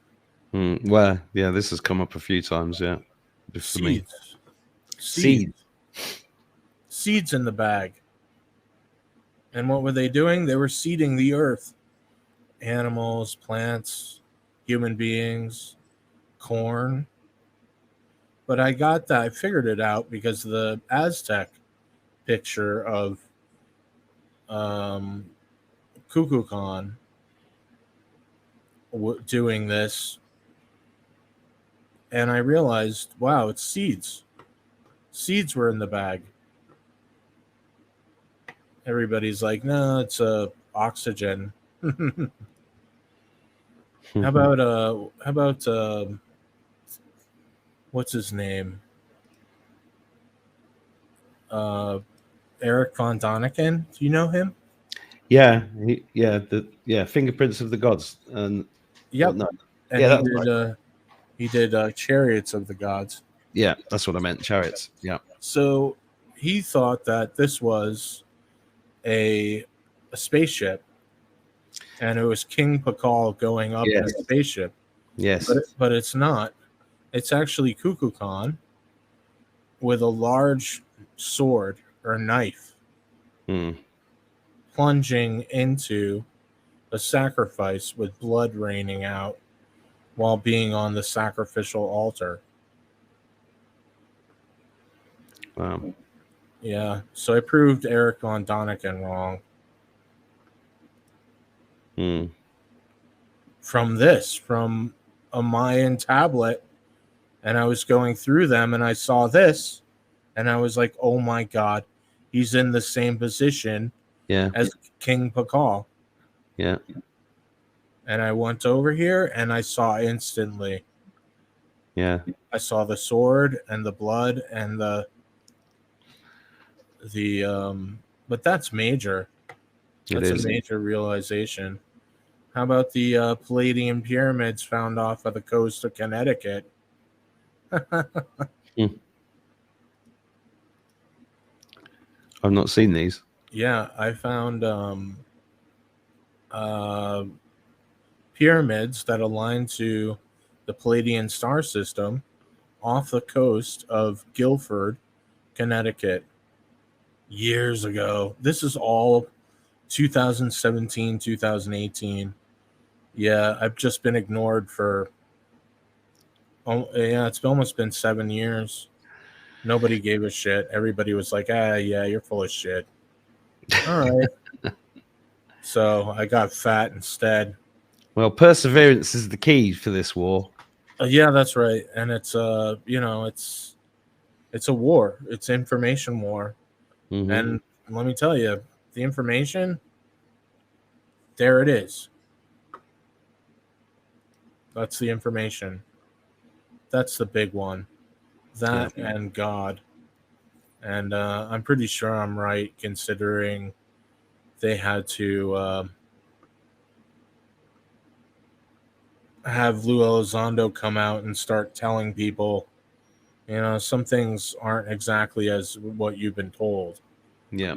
Well, yeah, this has come up a few times, yeah. For me. Seeds. Seeds in the bag. And what were they doing? They were seeding the earth. Animals, plants, human beings, corn. But I got that. I figured it out because the Aztec picture of Kukulkan doing this. And I realized, wow, it's seeds. Seeds were in the bag. Everybody's like, no, it's oxygen. How about what's his name? Eric von Däniken. Do you know him? Yeah, Fingerprints of the Gods. And yep. No. And yeah, he did Chariots of the Gods. Yeah, that's what I meant. Chariots. Yeah. So he thought that this was a spaceship, and it was King Pakal going up in a spaceship. Yes. But it's not. It's actually Kukulkan with a large sword or knife plunging into a sacrifice with blood raining out while being on the sacrificial altar. Wow. Yeah, so I proved Eric von Däniken wrong. From a Mayan tablet, and I was going through them, and I saw this, and I was like, oh my God, he's in the same position as King Pakal. Yeah. And I went over here, and I saw instantly. Yeah. I saw the sword and the blood and the but that's major. That's a major realization. How about the Palladian pyramids found off of the coast of Connecticut? I've not seen these. Yeah, I found pyramids that align to the Palladian star system off the coast of Guilford, Connecticut, years ago. This is all 2017, 2018. Yeah, I've just been ignored for it's almost been 7 years. Nobody gave a shit. Everybody was like, yeah, you're full of shit. All right. So I got fat instead. Well, perseverance is the key for this war. Yeah, that's right. And it's it's a war. It's information war. And let me tell you, the information, there it is. That's the information. That's the big one. That and God. And I'm pretty sure I'm right, considering they had to have Lou Elizondo come out and start telling people, some things aren't exactly as what you've been told. Yeah.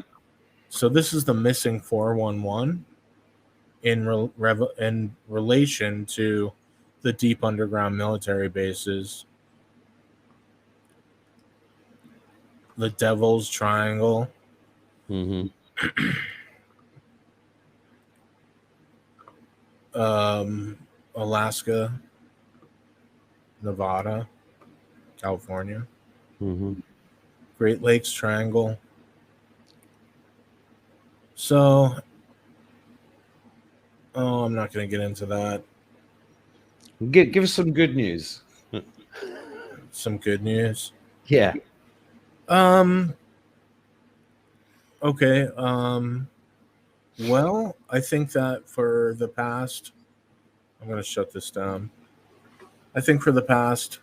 So this is the missing 411 in relation to the deep underground military bases. The Devil's Triangle. Alaska, Nevada, California. Great Lakes Triangle. So, I'm not going to get into that. Give us some good news. Some good news. Yeah. Okay. Well, I think that for the past, I'm going to shut this down. I think for the past,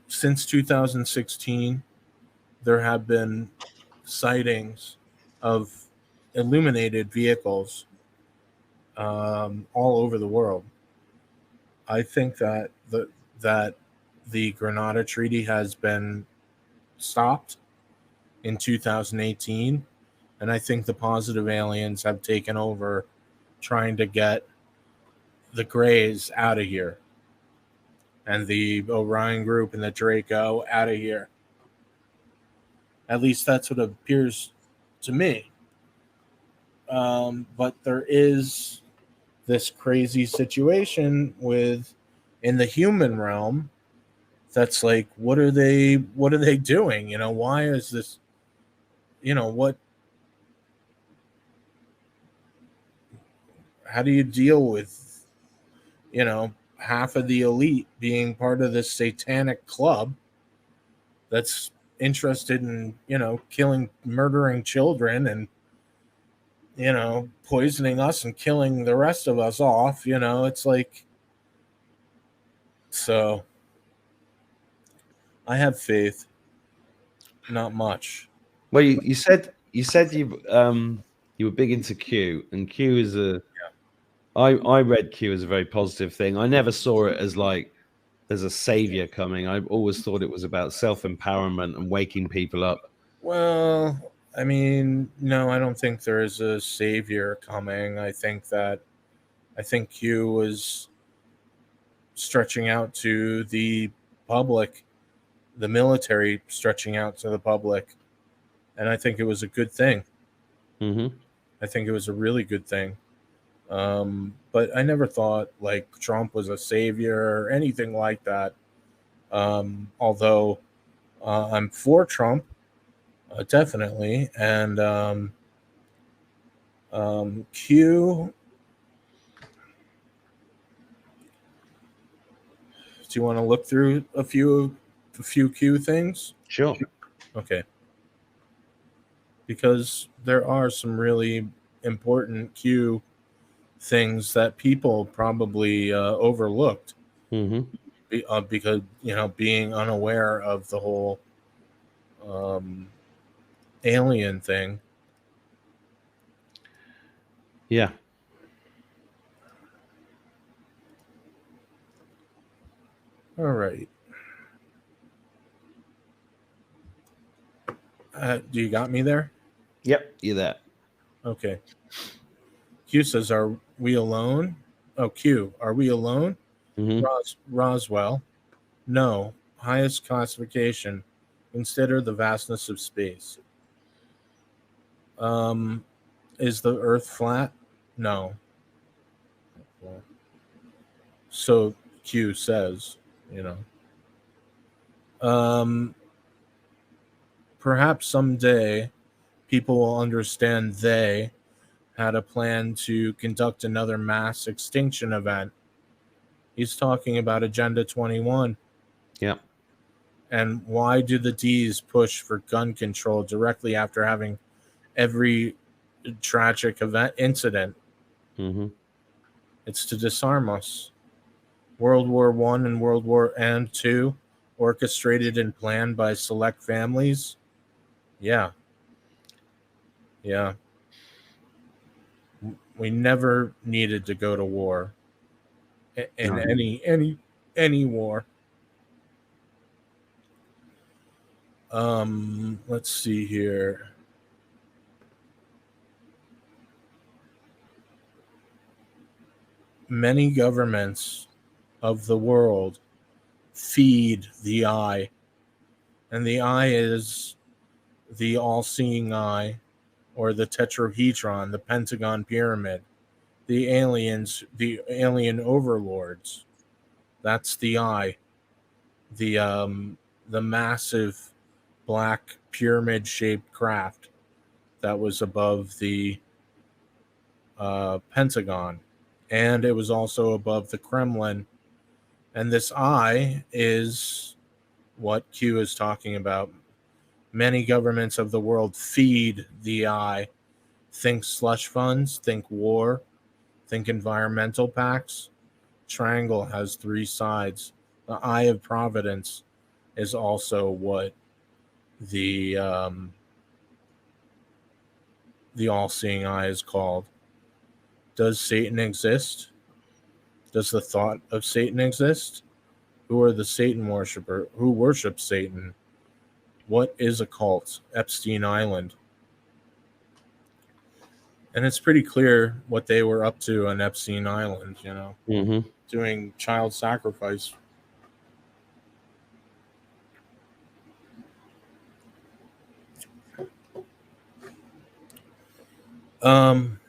since 2016, there have been sightings of illuminated vehicles all over the world. I think that the Grenada Treaty has been stopped in 2018, and I think the positive aliens have taken over, trying to get the Greys out of here, and the Orion group and the Draco out of here. At least that's what it appears to me. But there is this crazy situation in the human realm that's like, what are they doing? Why is this, how do you deal with, half of the elite being part of this satanic club that's interested in, murdering children and, poisoning us and killing the rest of us off? It's like, so I have faith, not much. Well, you said you were big into Q, and Q is I read Q as a very positive thing. I never saw it as like there's a savior coming. I always thought it was about self-empowerment and waking people up. Well, I mean, no, I don't think there is a savior coming. I think Q was stretching out to the public, the military stretching out to the public, and I think it was a good thing. Mm-hmm. I think it was a really good thing. But I never thought like Trump was a savior or anything like that. Although I'm for Trump, definitely. And Q. Do you want to look through a few Q things? Sure. Okay. Because there are some really important Q things that people probably overlooked, mm-hmm. Because being unaware of the whole alien thing. Yeah. All right. Do you got me there? Yep, you're there. Okay. Q says, "Are we alone?" Oh, Q, are we alone? Mm-hmm. Roswell, no. Highest classification. Consider the vastness of space. Is the Earth flat? No. So Q says, perhaps someday people will understand they had a plan to conduct another mass extinction event. He's talking about Agenda 21. Yeah. And why do the D's push for gun control directly after having every tragic incident? Mm-hmm. It's to disarm us. World War I and World War II, orchestrated and planned by select families. Yeah. We never needed to go to war. In any war. Let's see here. Many governments of the world feed the eye, and the eye is the all-seeing eye, or the tetrahedron, the Pentagon pyramid, the aliens, the alien overlords. That's the eye. The massive black pyramid-shaped craft that was above the Pentagon, and it was also above the Kremlin. And this eye is what Q is talking about. Many governments of the world feed the eye. Think slush funds, think war, think environmental pacts. Triangle has three sides. The eye of providence is also what the all-seeing eye is called. Does Satan exist? Does the thought of Satan exist? Who are the Satan worshiper? Who worships Satan? What is a cult? Epstein Island. And it's pretty clear what they were up to on Epstein Island, Mm-hmm. doing child sacrifice. Um,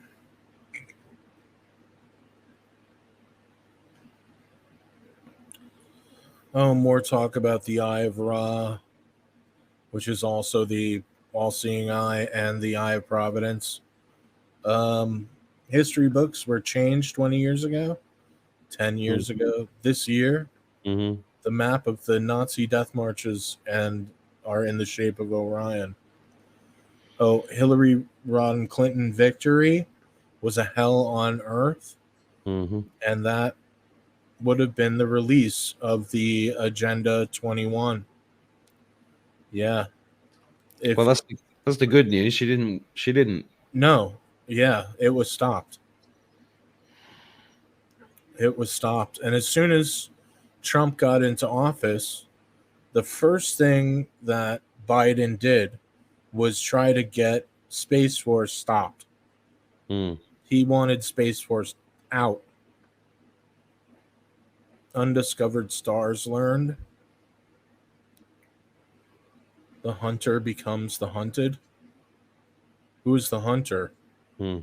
more talk about the Eye of Ra, which is also the all-seeing eye and the Eye of Providence. History books were changed 20 years ago, 10 years ago. This year, the map of the Nazi death marches and are in the shape of Orion. Oh, Hillary Rodham Clinton victory was a hell on earth, and that would have been the release of the Agenda 21. Yeah. Well, that's the good news. She didn't. No. Yeah, it was stopped. It was stopped. And as soon as Trump got into office, the first thing that Biden did was try to get Space Force stopped. He wanted Space Force out. Undiscovered stars learned. The hunter becomes the hunted. Who is the hunter? The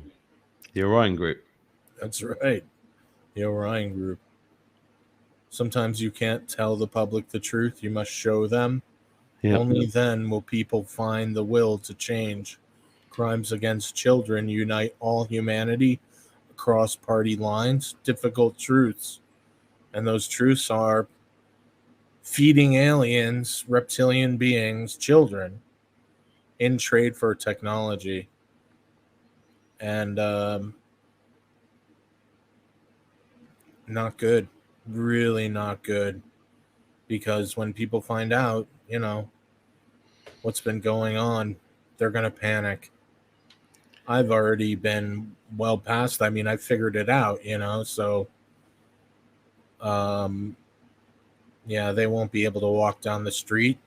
Orion group. That's right. The Orion group. Sometimes you can't tell the public the truth. You must show them. Yep. Only then will people find the will to change. Crimes against children unite all humanity across party lines. Difficult truths. And those truths are feeding aliens, reptilian beings, children in trade for technology. And not good. Really not good. Because when people find out, what's been going on, they're going to panic. I've already been well past. I mean, I figured it out, so yeah, they won't be able to walk down the street.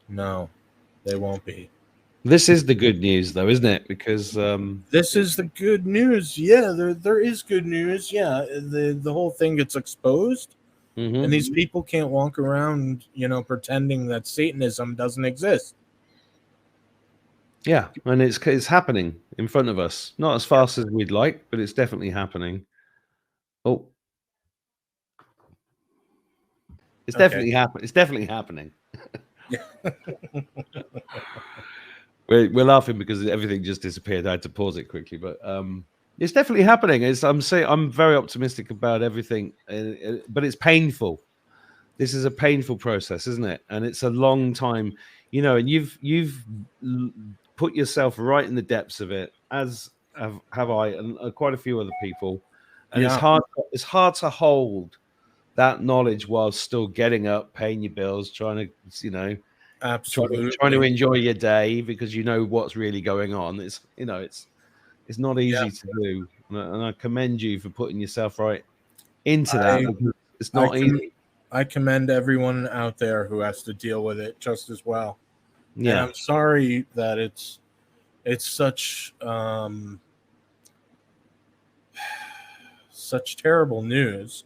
No, they won't be. This is the good news, though, isn't it? Because this is the good news. Yeah, there is good news. Yeah, the whole thing gets exposed, and these people can't walk around, pretending that Satanism doesn't exist. Yeah, and it's happening in front of us. Not as fast as we'd like, but it's definitely happening. Oh, it's definitely happening. It's definitely happening. We're laughing because everything just disappeared. I had to pause it quickly, but it's definitely happening. I'm very optimistic about everything, but it's painful. This is a painful process, isn't it? And it's a long time, and you've put yourself right in the depths of it, as have I and quite a few other people. And it's hard to hold that knowledge while still getting up, paying your bills, trying to, absolutely trying to enjoy your day because you know what's really going on. It's it's not easy to do, and I commend you for putting yourself right into that. Because it's not easy. I commend everyone out there who has to deal with it just as well. Yeah, and I'm sorry that it's such such terrible news,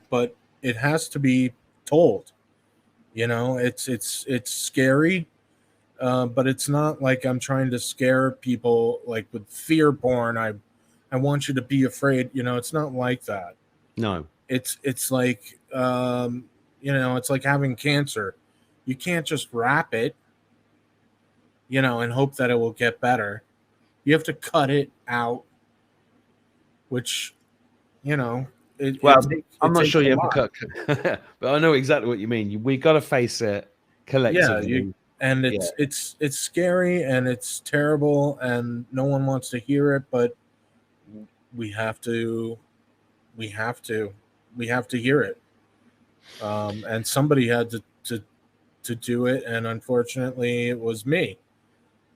but it has to be told. It's scary, but it's not like I'm trying to scare people like with fear porn. I want you to be afraid. It's not like that. No. It's like it's like having cancer. You can't just wrap it, and hope that it will get better. You have to cut it out, which, I'm not sure you have to cut, but I know exactly what you mean. We got to face it collectively. And it's scary and it's terrible and no one wants to hear it, but we have to hear it. And somebody had to do it, and unfortunately it was me.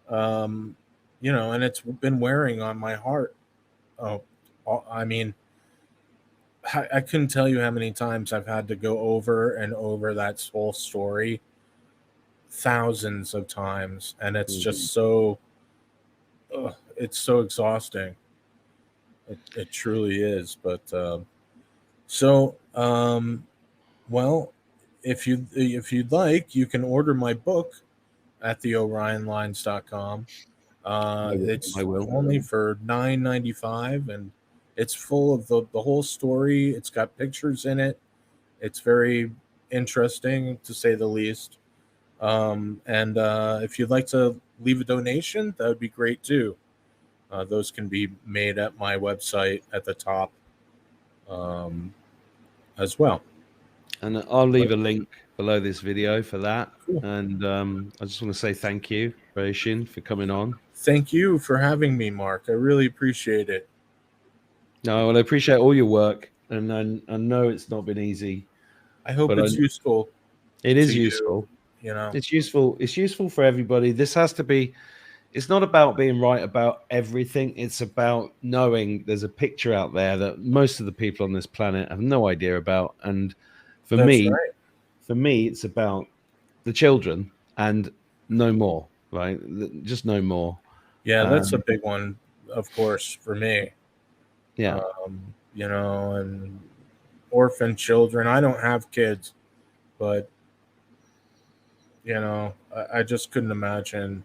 And it's been wearing on my heart. I mean, I couldn't tell you how many times I've had to go over and over that whole story, thousands of times, and it's just so it's so exhausting. It truly is. But so well, if you'd like, you can order my book at the orionlines.com. It's I will. only for $9.95, and it's full of the whole story. It's got pictures in it. It's very interesting, to say the least. And if you'd like to leave a donation, that would be great too. Those can be made at my website at the top as well. And I'll leave a link below this video for that. Cool. And I just want to say thank you, Ryushin, for coming on. Thank you for having me, Mark. I really appreciate it. No, well, I appreciate all your work, and I know it's not been easy. I hope it's useful. It is useful. You know, it's useful. It's useful for everybody. This has to be. It's not about being right about everything. It's about knowing there's a picture out there that most of the people on this planet have no idea about. And for me, it's about the children and no more. Right? Just no more. Yeah, that's a big one, of course, for me. Yeah. You know, and orphan children. I don't have kids, but you know, I just couldn't imagine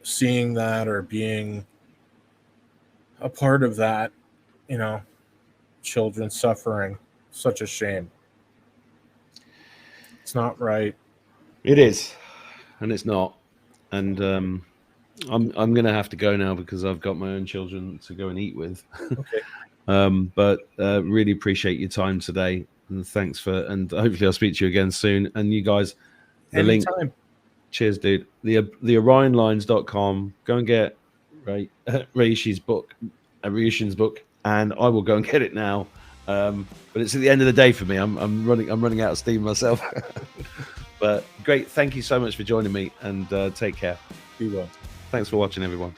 seeing that or being a part of that. You know, children suffering. Such a shame. It's not right. It is, and it's not. And I'm going to have to go now because I've got my own children to go and eat with. Okay. But really appreciate your time today, and thanks for. And hopefully I'll speak to you again soon. And you guys, the Anytime. link. Cheers, dude. The orionlines.com. Go and get Ryushin's book, Ryushin's book, and I will go and get it now. But it's at the end of the day for me. I'm running out of steam myself. But great. Thank you so much for joining me, and take care. Be well. Thanks for watching, everyone.